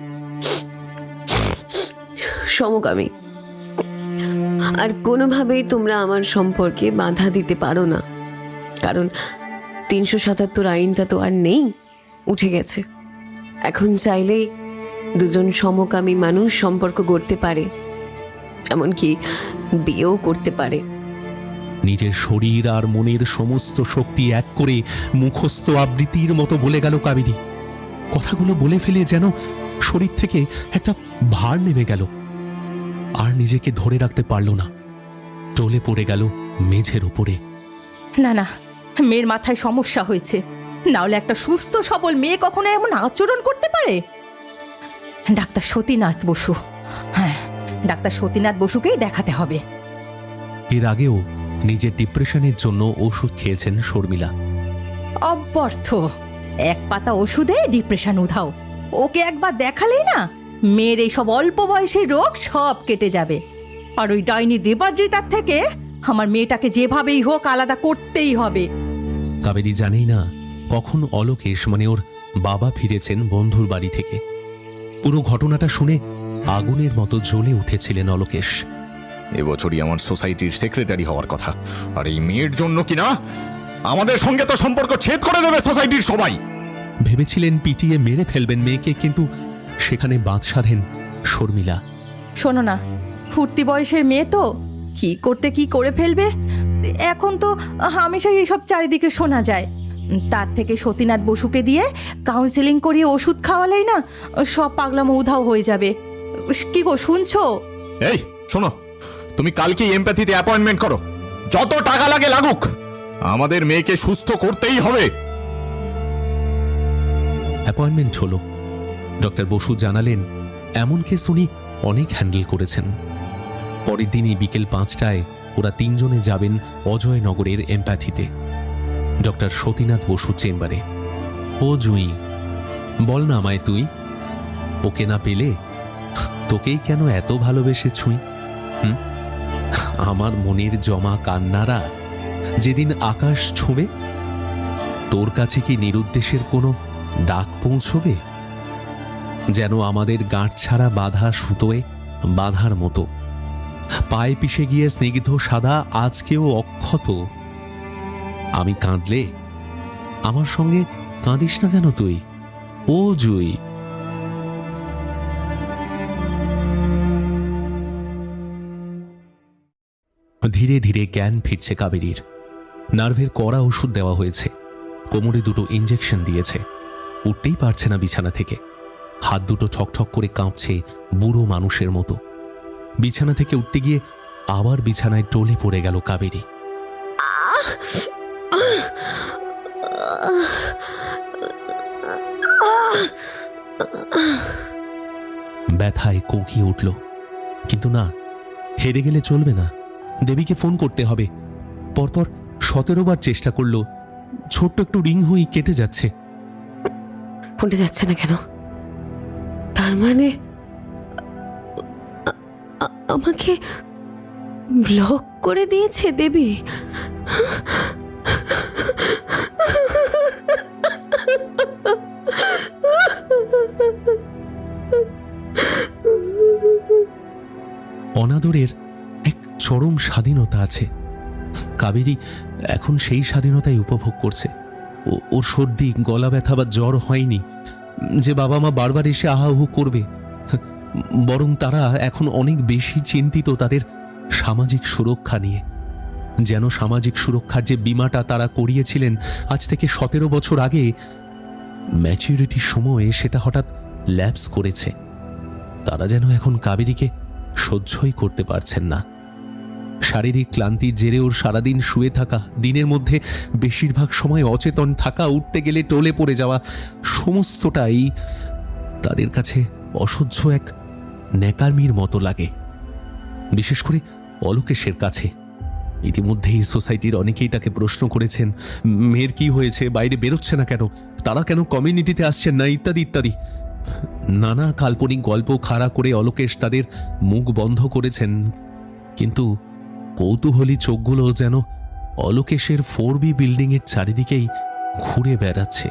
[SPEAKER 2] সমকামী, আর কোনোভাবেই তোমরা আমার সম্পর্কে বাধা দিতে পারো না। কারণ 377 আইনটা তো আর নেই, উঠে গেছে। এখন চাইলেই দুজন সমকামী মানুষ সম্পর্ক গড়তে পারে, এমনকি বিয়েও করতে পারে।
[SPEAKER 1] নিজের শরীর আর মনের সমস্ত শক্তি এক করে মুখস্থ আবৃত্তির মতো বলে গেল কাবেরী। কথাগুলো বলে ফেলে যেন শরীর থেকে একটা ভার নেমে গেল। আর নিজেকে ধরে রাখতে পারল না, টলে পড়ে গেল মেঝের উপরে।
[SPEAKER 4] না না, মেয়ের মাথায় সমস্যা হয়েছে। নাহলে একটা সুস্থ সবল মেয়ে কখনো এমন আচরণ করতে পারে? ডাক্তার সতীনাথ বসু, হ্যাঁ, ডাক্তার সতীনাথ বসুকেই দেখাতে হবে।
[SPEAKER 1] এর আগেও নিজের ডিপ্রেশনের জন্য ওষুধ খেয়েছেন শর্মিলা।
[SPEAKER 4] অব্যর্থ, এক পাতা ওষুধে ডিপ্রেশন উধাও। ওকে একবার দেখালেই না মেয়ের এইসব অল্প বয়সের রোগ সব কেটে যাবে। আর ওই ডাইনি দেবাদ্রিতার থেকে আমার মেয়েটাকে যেভাবেই হোক আলাদা করতেই হবে।
[SPEAKER 1] কাবেরী জানেই না কখন অলোকেশ মানে ওর বাবা ফিরেছেন বন্ধুর বাড়ি থেকে। পুরো ঘটনাটা শুনে আগুনের মতো জ্বলে উঠেছিলেন অলোকেশ।
[SPEAKER 3] এবছরই আমার সোসাইটির সেক্রেটারি হওয়ার কথা, আর এই মেয়ের জন্য কিনা আমাদের সঙ্গে তো সম্পর্ক ছেদ করে দেবে সোসাইটির সবাই।
[SPEAKER 1] ভেবেছিলেন পিটিয়ে মেরে ফেলবেন মেয়েকে, কিন্তু সেখানে বাদ সাধেন শর্মিলা।
[SPEAKER 4] শোনো না, ফুর্তি বয়সের মেয়ে তো কি করতে কি করে ফেলবে, এখন তো হামেশাই এইসব চারিদিকে শোনা যায়। তার থেকে সতীনাথ বসুকে দিয়ে কাউন্সেলিং করিয়ে ওষুধ খাওয়ালেই না সব পাগলামো উধাও হয়ে যাবে। কি গো, শুনছো?
[SPEAKER 3] এই শোনো, তুমি কালকেই এমপ্যাথিতে অ্যাপয়েন্টমেন্ট করো, যত টাকা লাগে লাগুক, আমাদের মেয়েকে সুস্থ করতেই হবে।
[SPEAKER 1] অ্যাপয়েন্টমেন্ট হলো। ডক্টর বসু জানালেন এমন কেস উনি অনেক হ্যান্ডেল করেছেন। পরের দিনই বিকেল 5টায় ওরা 3 জনে যাবেন অজয়নগরের এমপ্যাথিতে, ডক্টর সতীনাথ বসু চেম্বারে। ও জুঁই, বল না আমায় তুই, ওকে না পেলে তোকেই কেন এত ভালোবেসে ছুঁই? আমার মনের জমা কান্নারা যেদিন আকাশ ছোঁবে, তোর কাছে কি নিরুদ্দেশের কোনো ডাক পৌঁছবে? যেন আমাদের গাঁট ছাড়া বাঁধা সুতোয় বাঁধার মতো, পায়ে পিষে গিয়ে স্নিগ্ধ সাদা আজকেও অক্ষত। আমি কাঁদলে আমার সঙ্গে কাঁদিস না কেন তুই? ও জুঁই। ধীরে ধীরে জ্ঞান ফিরছে কাবেরীর। নার্ভের কড়া ওষুধ দেওয়া হয়েছে, কোমরে 2টো ইঞ্জেকশন দিয়েছে। উঠতেই পারছে না বিছানা থেকে, হাত দুটো ঠকঠক করে কাঁপছে বুড়ো মানুষের মতো। বিছানা থেকে উঠতে গিয়ে আবার বিছানায় টলে পড়ে গেল কাবেরী। ব্যথায় কোঁকিয়ে উঠল, কিন্তু না, হেরে গেলে চলবে না। দেবীকে ফোন করতে হবে। পরপর 17 বার চেষ্টা করলো, ছোট্ট একটু রিং হয়ে কেটে যাচ্ছে।
[SPEAKER 2] ফোনটা যাচ্ছে না কেন? তার মানে আমাকে ব্লক করে দিয়েছে দেবী।
[SPEAKER 1] অনাদরের এক চরম স্বাধীনতা আছে। কাবেরী এখন সেই স্বাধীনতাই উপভোগ করছে। ওর সর্দি, গলা ব্যথা বা জ্বর হয়নি যে বাবা মা বারবার এসে আহাহু করবে, বরং তারা এখন অনেক বেশি চিন্তিত তাদের সামাজিক সুরক্ষা নিয়ে। যেন সামাজিক সুরক্ষার যে বীমাটা তারা করিয়েছিলেন আজ থেকে 17 বছর আগে, ম্যাচুরিটির সময়ে সেটা হঠাৎ ল্যাপস করেছে। তারা যেন এখন কাবেরীকে সহ্যই করতে পারছেন না। শারীরিক ক্লান্তির জেরে ওর সারাদিন শুয়ে থাকা, দিনের মধ্যে বেশিরভাগ সময় অচেতন থাকা, উঠতে গেলে টলে পড়ে যাওয়া, সমস্তটাই তাদের কাছে অসহ্য এক ন্যাকারমির মতো লাগে। বিশেষ করে অলোকেশের কাছে। ইতিমধ্যেই সোসাইটির অনেকেই তাকে প্রশ্ন করেছেন, মেয়ের কি হয়েছে, বাইরে বেরোচ্ছে না কেন, তারা কেন কমিউনিটিতে আসছেন না, ইত্যাদি ইত্যাদি। নানা কাল্পনিক গল্প খাড়া করে অলোকেশ তাদের মুখ বন্ধ করেছেন, কিন্তু কৌতূহলী চোখগুলো যেন অলোকেশের 4B বিল্ডিংয়ের চারিদিকেই ঘুরে বেড়াচ্ছে।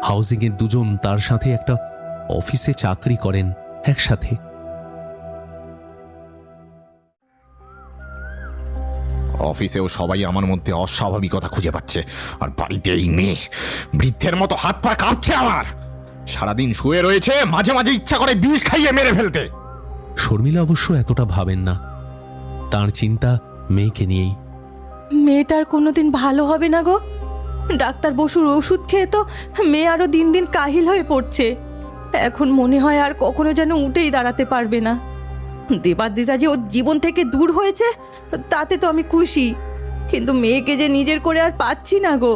[SPEAKER 1] হাউজিংয়ের 2 জন তার সাথে একটা অফিসে চাকরি করেন একসাথে।
[SPEAKER 3] অফিসেও সবাই আমার মধ্যে অস্বাভাবিকতা খুঁজে পাচ্ছে, আর বাড়িতে এই মেয়ে বৃদ্ধের মতো হাত পা কাঁপছে আমার। সারাদিন শুয়ে রয়েছে, মাঝে মাঝে ইচ্ছা করে বিষ খাইয়ে মেরে ফেলতে।
[SPEAKER 1] শর্মিলা অবশ্য এতটা ভাবেন না, তার চিন্তা মেয়েকে নিয়েই।
[SPEAKER 4] মেয়েটার কোনোদিন ভালো হবে না গো। ডাক্তার বসুর ওষুধ খেয়ে তো মেয়ে আরো দিন দিন কাহিল হয়ে পড়ছে। এখন মনে হয় আর কখনো যেন উঠেই দাঁড়াতে পারবে না। দেবাদ্রিতা যে ওর জীবন থেকে দূর হয়েছে তাতে তো আমি খুশি, কিন্তু মেয়েকে যে নিজের করে আর পাচ্ছি না গো।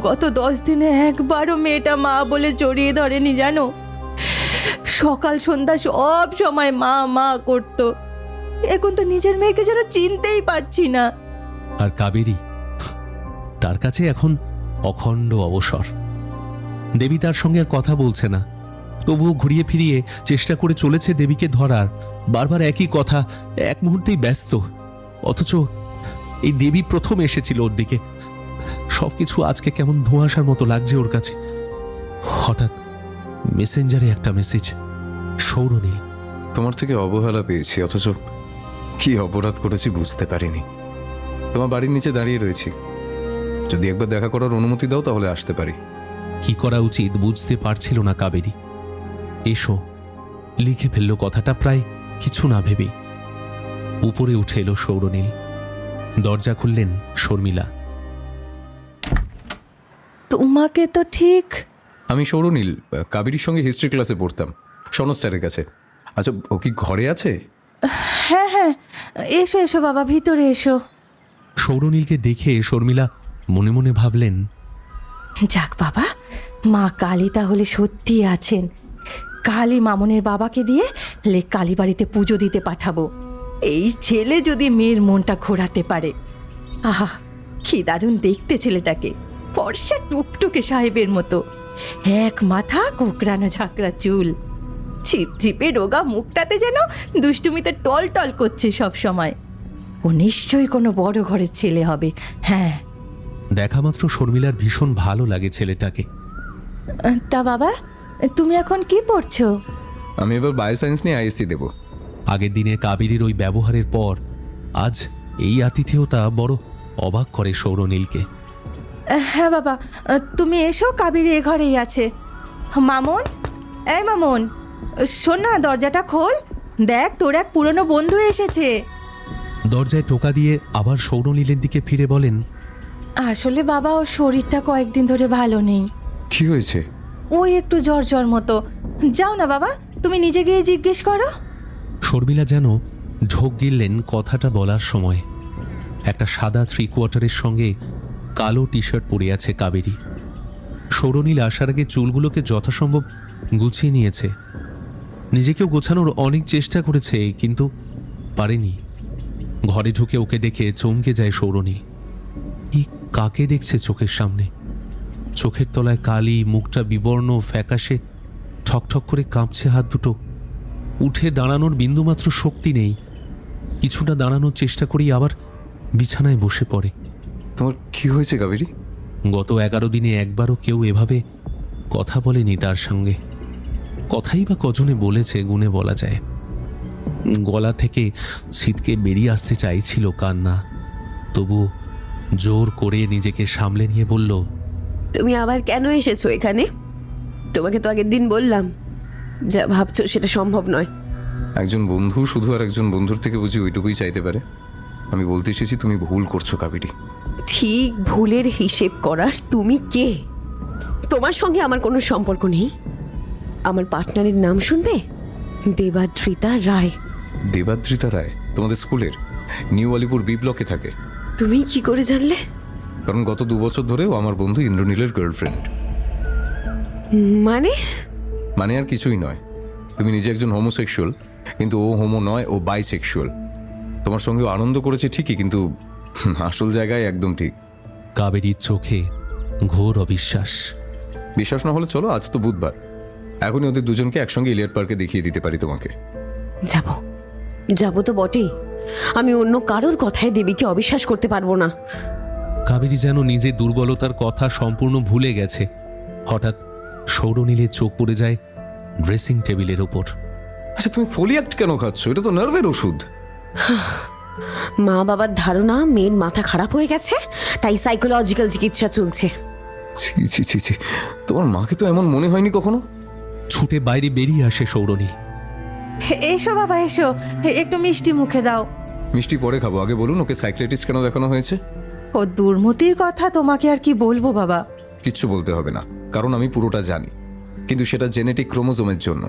[SPEAKER 4] গত 10 দিনে একবারও মেয়েটা মা বলে জড়িয়ে ধরেনি জানো। সকাল সন্ধ্যা সব সময় মা মা করতো। এখন তো নিজের মেয়েকে যেন চিনতেই পারছি না।
[SPEAKER 1] আর কাবেরী, তার কাছে এখন অখণ্ড অবসর। দেবী তার সঙ্গে আর কথা বলছে না, তবুও ঘুরিয়ে ফিরিয়ে চেষ্টা করে চলেছে দেবীকে ধরার। বারবার একই কথা, এক মুহূর্তেই ব্যস্ত। অথচ এই দেবী প্রথম এসেছিল ওর দিকে, সবকিছু আজকে কেমন ধোঁয়াশার মতো লাগছে ওর কাছে। হঠাৎ মেসেঞ্জারে একটা মেসেজ, সৌরনীল।
[SPEAKER 6] তোমার থেকে অবহেলা পেয়েছি, অথচ কি অপরাধ করেছি বুঝতে পারিনি। তোমার বাড়ির নিচে দাঁড়িয়ে রয়েছি, যদি একবার দেখা করার অনুমতি দাও তাহলে আসতে পারি।
[SPEAKER 1] কি করা উচিত বুঝতে পারছিল না কাবেরী। এসো, লিখে ফেলল কথাটা প্রায় কিছু না ভেবে। উপরে উঠে এলো সৌরনীল। দরজা খুললেন শর্মিলা।
[SPEAKER 4] তোমাকে তো ঠিক।
[SPEAKER 6] আমি সৌরনীল, কাবেরীর সঙ্গে হিস্ট্রি ক্লাসে পড়তাম সনদ স্যারের কাছে। আচ্ছা, ও কি ঘরে আছে?
[SPEAKER 4] হ্যাঁ হ্যাঁ, এসো এসো বাবা, ভিতরে এসো।
[SPEAKER 1] সৌরনীলকে দেখে শর্মিলা মনে মনে ভাবলেন,
[SPEAKER 4] যাক বাবা, মা কালী তাহলে সত্যি আছেন। কালী মামনের বাবাকে দিয়ে কালী বাড়িতে পুজো দিতে পাঠাবো। এই ছেলে যদি মেয়ের মনটা ঘোরাতে পারে। আহা, কি দারুণ দেখতে ছেলেটাকে, ফর্সা টুকটুকে সাহেবের মতো, এক মাথা কোকড়ানো ঝাঁকড়া চুল, ছিপছিপে রোগা মুখটাতে যেন দুষ্টুমিতে টল টল করছে সব সময়। ও নিশ্চয়ই কোনো বড় ঘরের ছেলে হবে। হ্যাঁ,
[SPEAKER 1] দেখা মাত্র শর্মিলার ভীষণ ভালো লাগে ছেলেটাকে।
[SPEAKER 4] তা বাবা, তুমি এখন কি পড়ছো?
[SPEAKER 6] আমি এবার বায়োসায়েন্স নিয়ে আইএসসি দেব।
[SPEAKER 1] আগের দিনে কাবেরীর ওই ব্যবহারের পর আজ এই আতিথেয়তা বড় অবাক করে সৌরনীলকে।
[SPEAKER 4] হ্যাঁ বাবা, তুমি এসো, কাবেরী এ ঘরেই আছে। মামুন, এই মামুন, শোন না, দরজাটা খোল, দেখ তোর এক পুরনো বন্ধু এসেছে।
[SPEAKER 1] দরজায় টোকা দিয়ে আবার সৌরনীলের দিকে ফিরে বলেন,
[SPEAKER 4] আসলে বাবা, ওর শরীরটা কয়েকদিন ধরে ভালো নেই।
[SPEAKER 6] কি হয়েছে?
[SPEAKER 4] ওই একটু জ্বর জ্বর মতো। যাও না বাবা, তুমি নিজে গিয়ে জিজ্ঞেস করো।
[SPEAKER 1] শর্মিলা যেন ঢোক গিললেন কথাটা বলার সময়। একটা সাদা 3/4-এর সঙ্গে কালো টি শার্ট পরে আছে কাবেরী। সৌরনীল আসার আগে চুলগুলোকে যথাসম্ভব গুছিয়ে নিয়েছে। নিজেকেও গোছানোর অনেক চেষ্টা করেছে, কিন্তু পারেনি। ঘরে ঢুকে ওকে দেখে চমকে যায় সৌরনীল। এই কাকে দেখছে চোখের সামনে? চোখের তলায় কালি, মুখটা বিবর্ণ ফ্যাকাশে, ঠকঠক করে কাঁপছে হাত দুটো। উঠে দাঁড়ানোর বিন্দুমাত্র শক্তি নেই। কিছুটা দাঁড়ানোর চেষ্টা করেই আবার বিছানায় বসে পড়ে।
[SPEAKER 6] তোমার কি হয়েছে কাবেরী?
[SPEAKER 1] গত 11 দিনে একবারও কেউ এভাবে কথা বলেনি তার সঙ্গে। কথাই বা কজনে বলেছে গুণে বলা যায়। গলা থেকে ছিটকে বেরিয়ে আসতে চাইছিল কান্না, তবু জোর করে নিজেকে সামলে নিয়ে বলল,
[SPEAKER 2] তুমি আবার কেন এসেছো এখানে? তোমাকে তো আগের দিন বললাম, যা ভাবছো সেটা সম্ভব নয়।
[SPEAKER 6] একজন বন্ধু শুধু আর একজন বন্ধুর থেকে বুঝি ওইটুকুই চাইতে পারে। আমি বলতে এসেছি তুমি ভুল করছো কাবেরী।
[SPEAKER 2] ঠিক ভুলের হিসেব করার তুমি কে? তোমার সঙ্গে আমার কোনো সম্পর্ক নেই। আমার পার্টনারের নাম শুনবে, দেবাদ্রিতা রায়।
[SPEAKER 6] দেবাদ্রিতা রায় তোমাদের স্কুলের? নিউ আলিপুর বি ব্লকে থাকে।
[SPEAKER 2] তুমি কি করে জানলে?
[SPEAKER 6] কারণ গত 2 বছর ধরেও আমার বন্ধু ইন্দ্রনীলের গার্লফ্রেন্ড।
[SPEAKER 2] মানে
[SPEAKER 6] আর কিছুই নয়। তুমি নিজে একজন হোমোসেক্সুয়াল, কিন্তু ও হোমো নয়, ও বাইসেক্সুয়াল। তোমার সঙ্গে আনন্দ করেছে ঠিকই, কিন্তু আসল জায়গায় একদম ঠিক।
[SPEAKER 1] কাবেরীর চোখে ঘোর অবিশ্বাস।
[SPEAKER 6] বিশ্বাস না হলে চলো, আজ তো বুধবার, এখনই ওদের দুজনকে একসঙ্গে ইলিয়ট পার্কে দেখিয়ে দিতে পারি তোমাকে।
[SPEAKER 2] যাবো তো বটেই। আমি অন্য কারোর কথায় দেবীকে অবিশ্বাস করতে পারবো না।
[SPEAKER 1] কাবেরী যেন নিজের দুর্বলতার কথা সম্পূর্ণ ভুলে গেছে। হঠাৎ সৌরনীলের চোখ পড়ে যায় ড্রেসিং টেবিলের ওপর।
[SPEAKER 6] আচ্ছা, তুমি ফোলিয়াক্ট কেন খাচ্ছ? এটা তো নার্ভের ওষুধ।
[SPEAKER 2] মা বাবার ধারণা মেয়ের মাথা খারাপ হয়ে গেছে, তাই সাইকোলজিক্যাল চিকিৎসা চলছে।
[SPEAKER 6] ছি ছি ছি ছি, তোমার মাকে তো এমন মনে হয়নি কখনো।
[SPEAKER 1] ছুটে বাইরে বেরিয়ে আসে সৌরনীল।
[SPEAKER 4] এসো বাবা, এসো, একটু মিষ্টি মুখে দাও।
[SPEAKER 6] মিষ্টি পরে খাবো, আগে বলুন ওকে সাইকিয়াট্রিস্ট কেন দেখানো হয়েছে?
[SPEAKER 4] ও দুর্মতির কথা তোমাকে আর কি বলবো বাবা।
[SPEAKER 6] কিচ্ছু বলতে হবে না, কারণ আমি পুরোটা জানি। কিন্তু সেটা জেনেটিক ক্রোমোজোমের জন্য।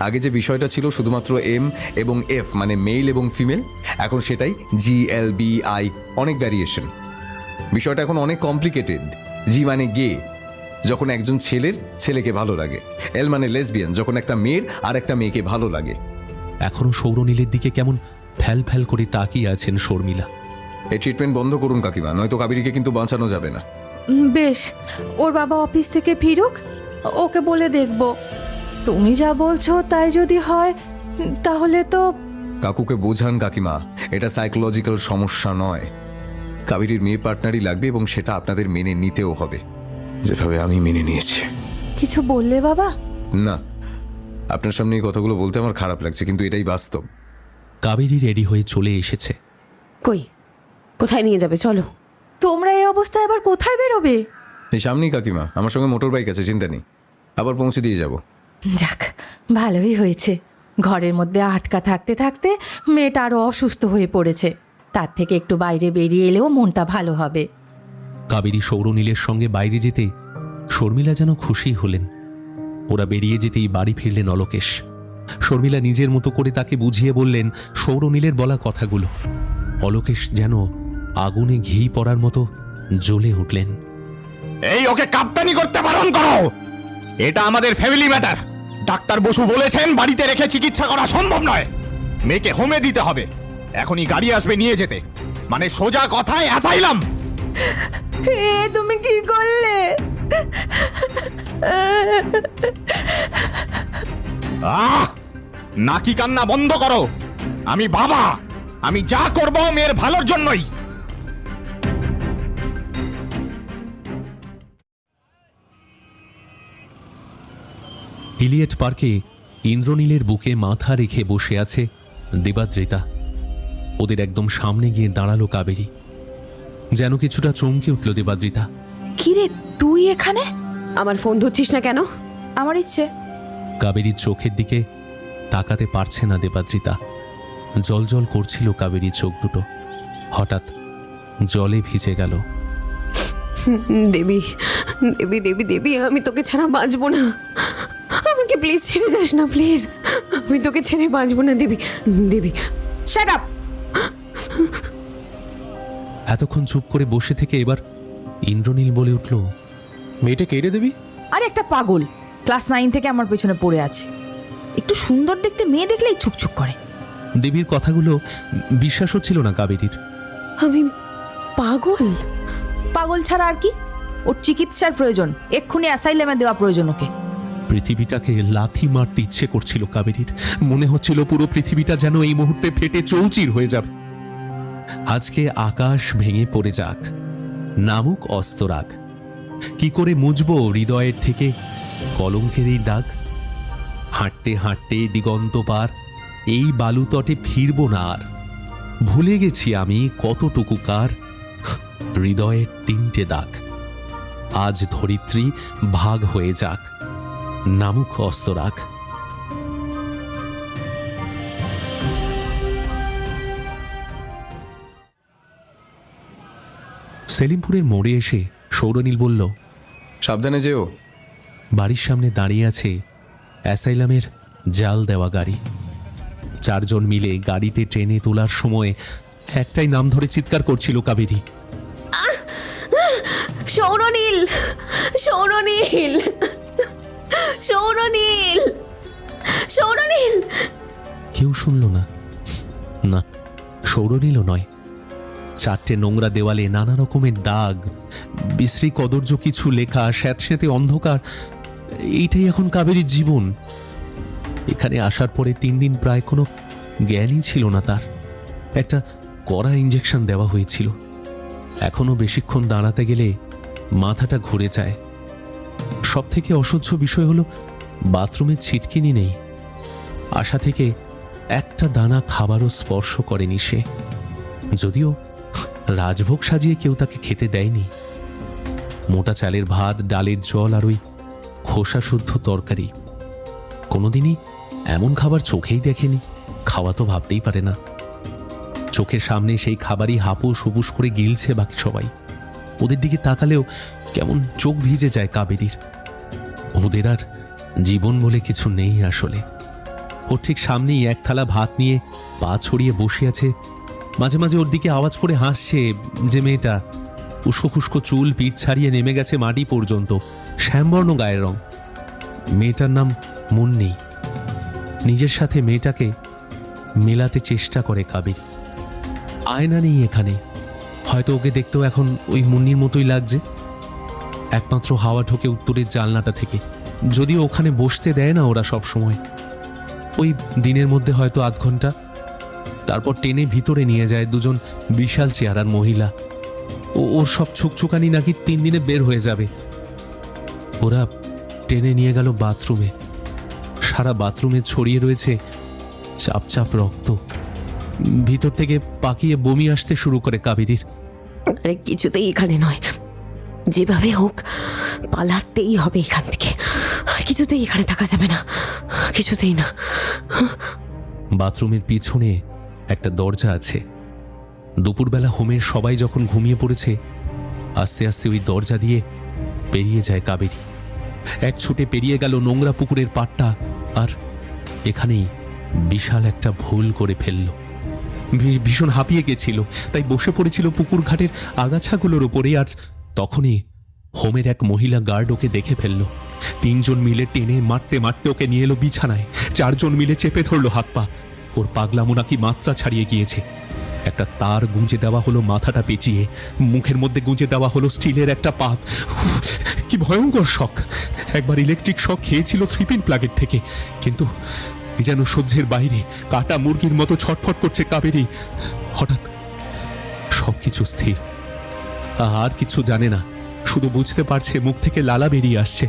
[SPEAKER 6] আগে যে বিষয়টা ছিল শুধুমাত্র এম এবং এফ, মানে মেল এবং ফিমেল, এখন সেটাই GLBI, অনেক ভ্যারিয়েশন। বিষয়টা এখন অনেক কমপ্লিকেটেড। জি মানে গে, যখন একজন ছেলের ছেলেকে ভালো লাগে। এল মানে লেসবিয়ান, যখন একটা মেয়ের আর একটা মেয়েকে ভালো লাগে।
[SPEAKER 1] এখনো সৌরনীলের দিকে কেমন ফ্যাল ফ্যাল করে তাকিয়ে আছেন শর্মিলা।
[SPEAKER 6] এই ট্রিটমেন্ট বন্ধ করুন কাকিমা, নয়তো কাবেরীকে কিন্তু বাঁচানো যাবে না।
[SPEAKER 4] বেশ, ওর বাবা অফিস থেকে ফিরুক, ওকে বলে দেখব। তুমি যা বলছো তাই যদি হয় তাহলে তো।
[SPEAKER 6] কাকুকে বোঝান কাকিমা, এটা সাইকোলজিক্যাল সমস্যা নয়। কাবেরীর মেয়ে পার্টনারই লাগবে এবং সেটা আপনাদের মেনে নিতেও হবে, যেভাবে আমি মেনে নিয়েছি।
[SPEAKER 4] কিছু বললে বাবা?
[SPEAKER 6] না, আপনার সামনে এই কথাগুলো বলতে আমার খারাপ লাগছে, কিন্তু এটাই বাস্তব।
[SPEAKER 1] কাবেরী রেডি হয়ে চলে এসেছে।
[SPEAKER 2] কই, কোথায় নিয়ে যাবে? চলো।
[SPEAKER 4] তোমরা এই অবস্থায় আবার কোথায় বেরোবে?
[SPEAKER 6] এই সামনেই কাকিমা, আমার সঙ্গে মোটর বাইক আছে, চিন্তা নেই, আবার পৌঁছে দিয়ে যাব।
[SPEAKER 4] যাক, ভালোই হয়েছে। ঘরের মধ্যে আটকা থাকতে থাকতে মেয়েটা আরও অসুস্থ হয়ে পড়েছে, তার থেকে একটু বাইরে বেরিয়ে এলেও মনটা ভালো হবে।
[SPEAKER 1] কাবেরী সৌরনীলের সঙ্গে বাইরে যেতে শর্মিলা যেন খুশি হলেন। ওরা বেরিয়ে যেতেই বাড়ি ফিরলেন অলোকেশ। শর্মিলা নিজের মতো করে তাকে বুঝিয়ে বললেন সৌরনীলের বলা কথাগুলো। অলোকেশ যেন আগুনে ঘি পড়ার মতো জ্বলে উঠলেন।
[SPEAKER 3] এই ওকে কাপ্তানি করতে বারণ করো, এটা আমাদের ফ্যামিলি ম্যাটার। ডাক্তার বসু বলেছেন বাড়িতে রেখে চিকিৎসা করা সম্ভব নয়, মেয়েকে হোমে দিতে হবে। এখনই গাড়ি আসবে নিয়ে যেতে, মানে সোজা কথায় অ্যাসাইলাম।
[SPEAKER 4] তুমি কি করলে?
[SPEAKER 3] নাকি কান্না বন্ধ করো। আমি বাবা, আমি যা করব মেয়ের ভালোর জন্যই।
[SPEAKER 1] ইলিয়েট পার্কে ইন্দ্রনীলের বুকে মাথা রেখে বসে আছে দেবাদ্রিতা। ওদের একদম সামনে গিয়ে দাঁড়ালো কাবেরী। যেন কিছুটা চমকে উঠল দেবাদ্রিতা।
[SPEAKER 7] কিরে তুই এখানে?
[SPEAKER 2] আমার ফোন ধরছিস না কেন?
[SPEAKER 7] আমার ইচ্ছে।
[SPEAKER 1] কাবেরীর চোখের দিকে তাকাতে পারছে না দেবাদ্রিতা। জল জল করছিল কাবেরীর চোখ দুটো। হঠাৎ জলে ভিজে গেল।
[SPEAKER 2] দেবী, দেবী, দেবী, দেবী, আমি তোকে ছাড়া বাঁচবো না। আমাকে প্লিজ ছেড়ে যাস না, প্লিজ। আমি তোকে ছেড়ে বাঁচবো না দেবী, দেবী।
[SPEAKER 7] Shut up.
[SPEAKER 1] এতক্ষণ চুপ করে বসে থেকে এবার ইন্দ্রনীল বলে উঠল, মেয়েটা কেড়ে দেবি?
[SPEAKER 7] আরে একটা পাগল, ক্লাস 9 থেকে আমার পেছনে পড়ে আছে। একটু সুন্দর দেখতে মেয়ে দেখলেই ছুকছুক করে।
[SPEAKER 1] দেবীর কথাগুলো বিশ্বাস হচ্ছিল না কাবেরীর।
[SPEAKER 2] আমি পাগল?
[SPEAKER 7] পাগল ছাড়া আর কি? ওর চিকিৎসার প্রয়োজন, এক্ষুনি অ্যাসাইলামে দেওয়া প্রয়োজন ওকে।
[SPEAKER 1] পৃথিবীটাকে লাথি মারতে ইচ্ছে করছিল কাবেরীর। মনে হচ্ছিল পুরো পৃথিবীটা যেন এই মুহূর্তে ফেটে চৌচির হয়ে যাবে। আজকে আকাশ ভেঙে পড়ে যাক, নামুক অস্তরাগ। কি করে মুছবো হৃদয়ের থেকে কলঙ্কের এই দাগ? হাঁটতে হাঁটতে দিগন্ত পার এই বালুতটে ফিরব না আর। ভুলে গেছি আমি কতটুকু কার হৃদয়ের 3টে দাগ। আজ ধরিত্রী ভাগ হয়ে যাক, নামুক অস্তরাগ। সেলিমপুরের মোড়ে এসে সৌরনীল বলল,
[SPEAKER 6] সাবধানে যেও।
[SPEAKER 1] বাড়ির সামনে দাঁড়িয়ে আছে অ্যাসাইলামের জাল দেওয়া গাড়ি। 4 জন মিলে গাড়িতে ট্রেনে তোলার সময় একটাই নাম ধরে চিৎকার করছিল কাবেরী,
[SPEAKER 2] সৌরনীল, সৌরনীল, সৌরনীল, সৌরনীল।
[SPEAKER 1] কেউ শুনল না। না, সৌরনীলও নয়। 4টে নোংরা দেওয়ালে নানা রকমের দাগ, বিশ্রী কদর্য কিছু লেখা, স্যাঁতস্যাঁতে অন্ধকার। এইটাই এখন কাবেরীর জীবন। এখানে আসার পরে 3 দিন প্রায় কোনো জ্ঞানই ছিল না তার। একটা কড়া ইঞ্জেকশন দেওয়া হয়েছিল। এখনো বেশিক্ষণ দাঁড়াতে গেলে মাথাটা ঘুরে যায়। সব থেকে অসহ্য বিষয় হলো বাথরুমের ছিটকিনি নেই। আশা থেকে একটা দানা খাবারও স্পর্শ করেনি সে, যদিও রাজভোগ সাজিয়ে কেউ তাকে খেতে দেয়নি। মোটা চালের ভাত, ডালের জল আর ওই খোসা শুদ্ধ তরকারি। কোনোদিনই এমন খাবার চোখেই দেখেনি, খাওয়া তো ভাবতেই পারে না। চোখের সামনে সেই খাবারই হাপুস হুপুস করে গিলছে বাকি সবাই। ওদের দিকে তাকালেও কেমন চোখ ভিজে যায় কাবেরীর। ওদের আর জীবন বলে কিছু নেই আসলে। ওর ঠিক সামনেই এক থালা ভাত নিয়ে পা ছড়িয়ে বসে আছে। মাঝে মাঝে ওর দিকে আওয়াজ করে হাসছে যে মেয়েটা। উস্কো খুস্কো চুল, পিঠ ছাড়িয়ে নেমে গেছে মাটি পর্যন্ত, শ্যামবর্ণ গায়ের রং। মেয়েটার নাম মুন্নি। নিজের সাথে মেয়েটাকে মেলাতে চেষ্টা করে কাবেরী। আয়না নেই এখানে, হয়তো ওকে দেখতেও এখন ওই মুন্নির মতোই লাগছে। একমাত্র হাওয়া ঢোকে উত্তরের জানলাটা থেকে, যদিও ওখানে বসতে দেয় না ওরা সব সময়। ওই দিনের মধ্যে হয়তো আধ ঘন্টা, তারপর টেনে ভিতরে নিয়ে যায় 2জন বিশাল চেহারার মহিলা। ওর সব ছুকছুকানি নাকি 3 দিনে বের হয়ে যাবে। ওরা টেনে নিয়ে গেল বাথরুমে। সারা বাথরুমে ছড়িয়ে রয়েছে চাপ চাপ রক্ত। ভিতর থেকে পাকিয়ে বমি আসতে শুরু করে কাবেরীর।
[SPEAKER 2] আরে কিছুতেই এখানে নয়, যেভাবে হোক পালাতেই হবে এখান থেকে। আর কিছুতেই এখানে থাকা যাবে না, কিছুতেই না।
[SPEAKER 1] বাথরুমের পিছনে একটা দরজা আছে। দুপুরবেলা হোমের সবাই যখন ঘুমিয়ে পড়েছে, আস্তে আস্তে ওই দরজা দিয়ে পেরিয়ে যায় কাবেরী। এক ছুটে পেরিয়ে গেল নোংরা পুকুরের পাড়টা, আর এখানেই বিশাল একটা ভুল করে ফেলল। ভীষণ হাঁপিয়ে গেছিল, তাই বসে পড়েছিল পুকুর ঘাটের আগাছাগুলোর ওপরে। আর তখনই হোমের এক মহিলা গার্ড ওকে দেখে ফেলল। 3 জন মিলে টেনে মারতে মারতে ওকে নিয়ে এলো বিছানায়। 4 জন মিলে চেপে ধরলো হাত পা। ওর পাগলামো নাকি মাত্রা ছাড়িয়ে গিয়েছে। একটা তার গুঁজে দেওয়া হলো মাথাটা পেঁচিয়ে, মুখের মধ্যে গুঁজে দেওয়া হলো স্টিলের একটা পাত। কি ভয়ঙ্কর শখ! একবার ইলেকট্রিক শক খেয়েছিল 3-pin প্লাগের থেকে, কিন্তু যেন সহ্যের বাইরে কাটা মুরগির মতো ছটফট করছে কাবেরী। হঠাৎ সবকিছু স্থির, আর কিছু জানে না, শুধু বুঝতে পারছে মুখ থেকে লালা বেরিয়ে আসছে।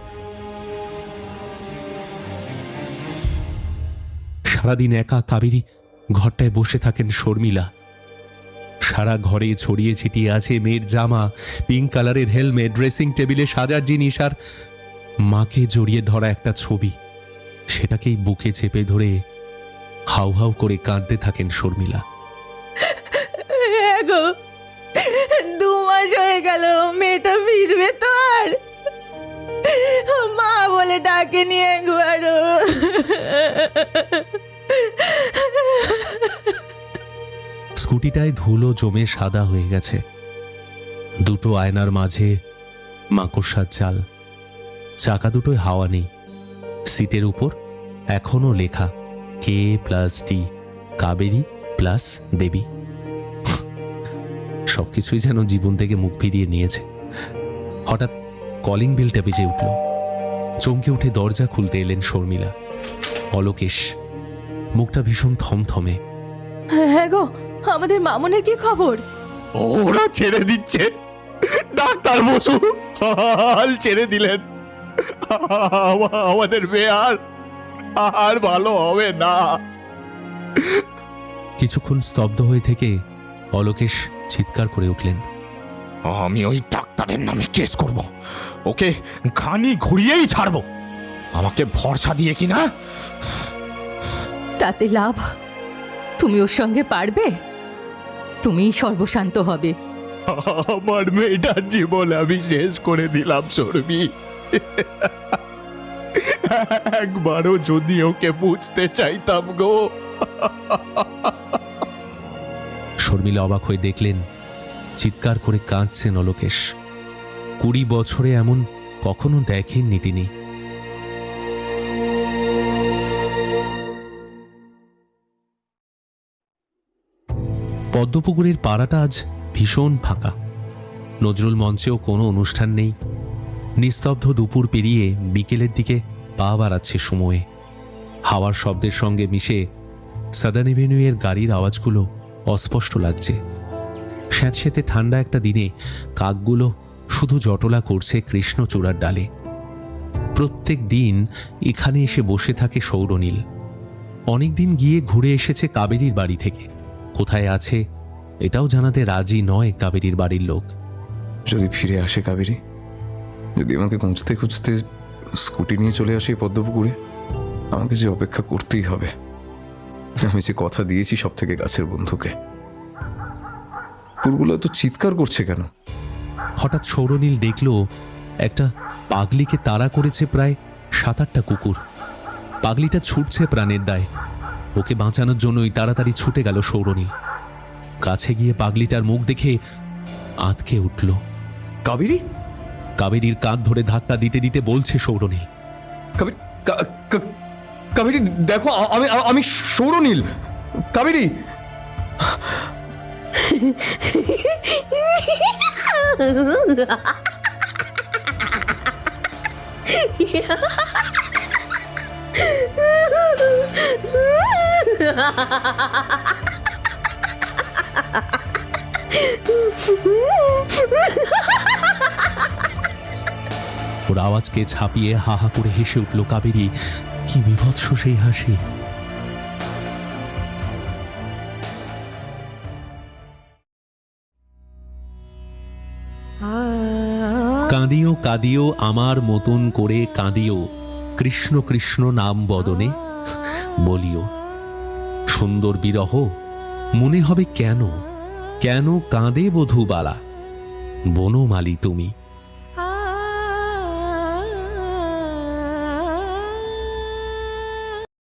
[SPEAKER 1] সারাদিন একা কাবেরী ঘরটায় বসে থাকেন শর্মিলা। সারা ঘরে ছড়িয়ে ছিটিয়ে আছে মেয়ের জামা, পিঙ্ক কালারের হেলমেট, ড্রেসিং টেবিলে সাজার জিনিস, আর মাকে জড়িয়ে ধরা একটা ছবি। সেটাকেই বুকে চেপে ধরে হাউ হাউ করে কাঁদতে থাকেন শর্মিলা।
[SPEAKER 4] গো, 2 মাস হয়ে গেল, মেয়েটা ফিরবে তো? আর মা বলে ডাকে নিয়ে একবারও।
[SPEAKER 1] স্কুটিটায় ধুলো জমে সাদা হয়ে গেছে। 2টো আয়নার মাঝে মাকড়সার জাল। চাকা দুটোয় হাওয়া নেই। সিটের উপর এখনো লেখা K+D, কাবেরী প্লাস দেবী। সবকিছুই যেন জীবন থেকে মুখ ফিরিয়ে নিয়েছে। হঠাৎ কলিং বেলটা বেজে উঠল। চমকে উঠে দরজা খুলতে এলেন শর্মিলা। অলোকেশ, মুখটা ভীষণ থমথমে।
[SPEAKER 4] হ্যাঁ গো, আমাদের মামুনের কি খবর?
[SPEAKER 3] ওরা ছেড়ে দিচ্ছে, ডাক্তার বসু হাল ছেড়ে দিলেন। আমাদের মেয়ে আর ভালো হবে না।
[SPEAKER 1] কিছুক্ষণ স্তব্ধ হয়ে থেকে অলোকেশ চিৎকার করে উঠলেন।
[SPEAKER 3] আমি ওই ডাক্তারের নামে কেস করব, ওকে খানি ঘুরিয়েই ছাড়বো। আমাকে ভরসা দিয়ে কিনা।
[SPEAKER 4] তাতে লাভ? তুমি ওর সঙ্গে পারবে? তুমিই সর্বশান্ত হবে।
[SPEAKER 3] আমার মেয়েটার জীবন আমি শেষ করে দিলাম শর্মি। একবারও যদি ওকে বুঝতে চাইতাম গো।
[SPEAKER 1] শর্মিলা অবাক হয়ে দেখলেন চিৎকার করে কাঁদছেন অলোকেশ। 20 বছরে এমন কখনো দেখেননি তিনি। পদ্মপুকুরের পাড়াটা আজ ভীষণ ফাঁকা। নজরুল মঞ্চেও কোনো অনুষ্ঠান নেই। নিস্তব্ধ দুপুর পেরিয়ে বিকেলের দিকে পা বাড়াচ্ছে সময়ে। হাওয়ার শব্দের সঙ্গে মিশে সাদার্ন এভিনিউয়ের গাড়ির আওয়াজগুলো অস্পষ্ট লাগছে। স্যাঁতস্যাঁতে ঠান্ডা একটা দিনে কাকগুলো শুধু জটলা করছে কৃষ্ণচূড়ার ডালে। প্রত্যেক দিন এখানে এসে বসে থাকে সৌরনীল। অনেকদিন গিয়ে ঘুরে এসেছে কাবেরীর বাড়ি থেকে। কোথায় আছে এটাও জানাতে রাজি নয় কাবেরীর বাড়ির লোক।
[SPEAKER 6] যদি ফিরে আসে কাবেরী, যদি আমাকে খুঁজতে খুঁজতে স্কুটি নিয়ে চলে আসে পদ্মপুকুরে, আমাকে যে অপেক্ষা করতেই হবে। আমি যে কথা দিয়েছি সব থেকে কাছের বন্ধুকে। কুকুরগুলো তো চিৎকার করছে কেন?
[SPEAKER 1] হঠাৎ সৌরনীল দেখল একটা পাগলিকে তাড়া করেছে প্রায় 7-8টা কুকুর। পাগলিটা ছুটছে প্রাণের দায়। ওকে বাঁচানোর জন্যই তাড়াতাড়ি ছুটে গেল সৌরনীল। কাছে গিয়ে পাগলিটার মুখ দেখে আঁতকে উঠল।
[SPEAKER 6] কাবেরী?
[SPEAKER 1] কাবেরীর কাঁধ ধরে ধাক্কা দিতে দিতে বলছে সৌরনীল,
[SPEAKER 6] কাবেরী দেখো, আমি সৌরনীল। কাবেরী!
[SPEAKER 1] ওর আওয়াজকে ছাপিয়ে হা হা করে হেসে উঠল কাবেরী। কি বিভৎস সেই হাসি! কাঁদিও কাঁদিও আমার মতন করে কাঁদিও, কৃষ্ণ কৃষ্ণ নাম বদনে বলিও। সুন্দর বিরহ মনে হবে কেন, কেন কাঁদে বধূবালা, বনমালী তুমি।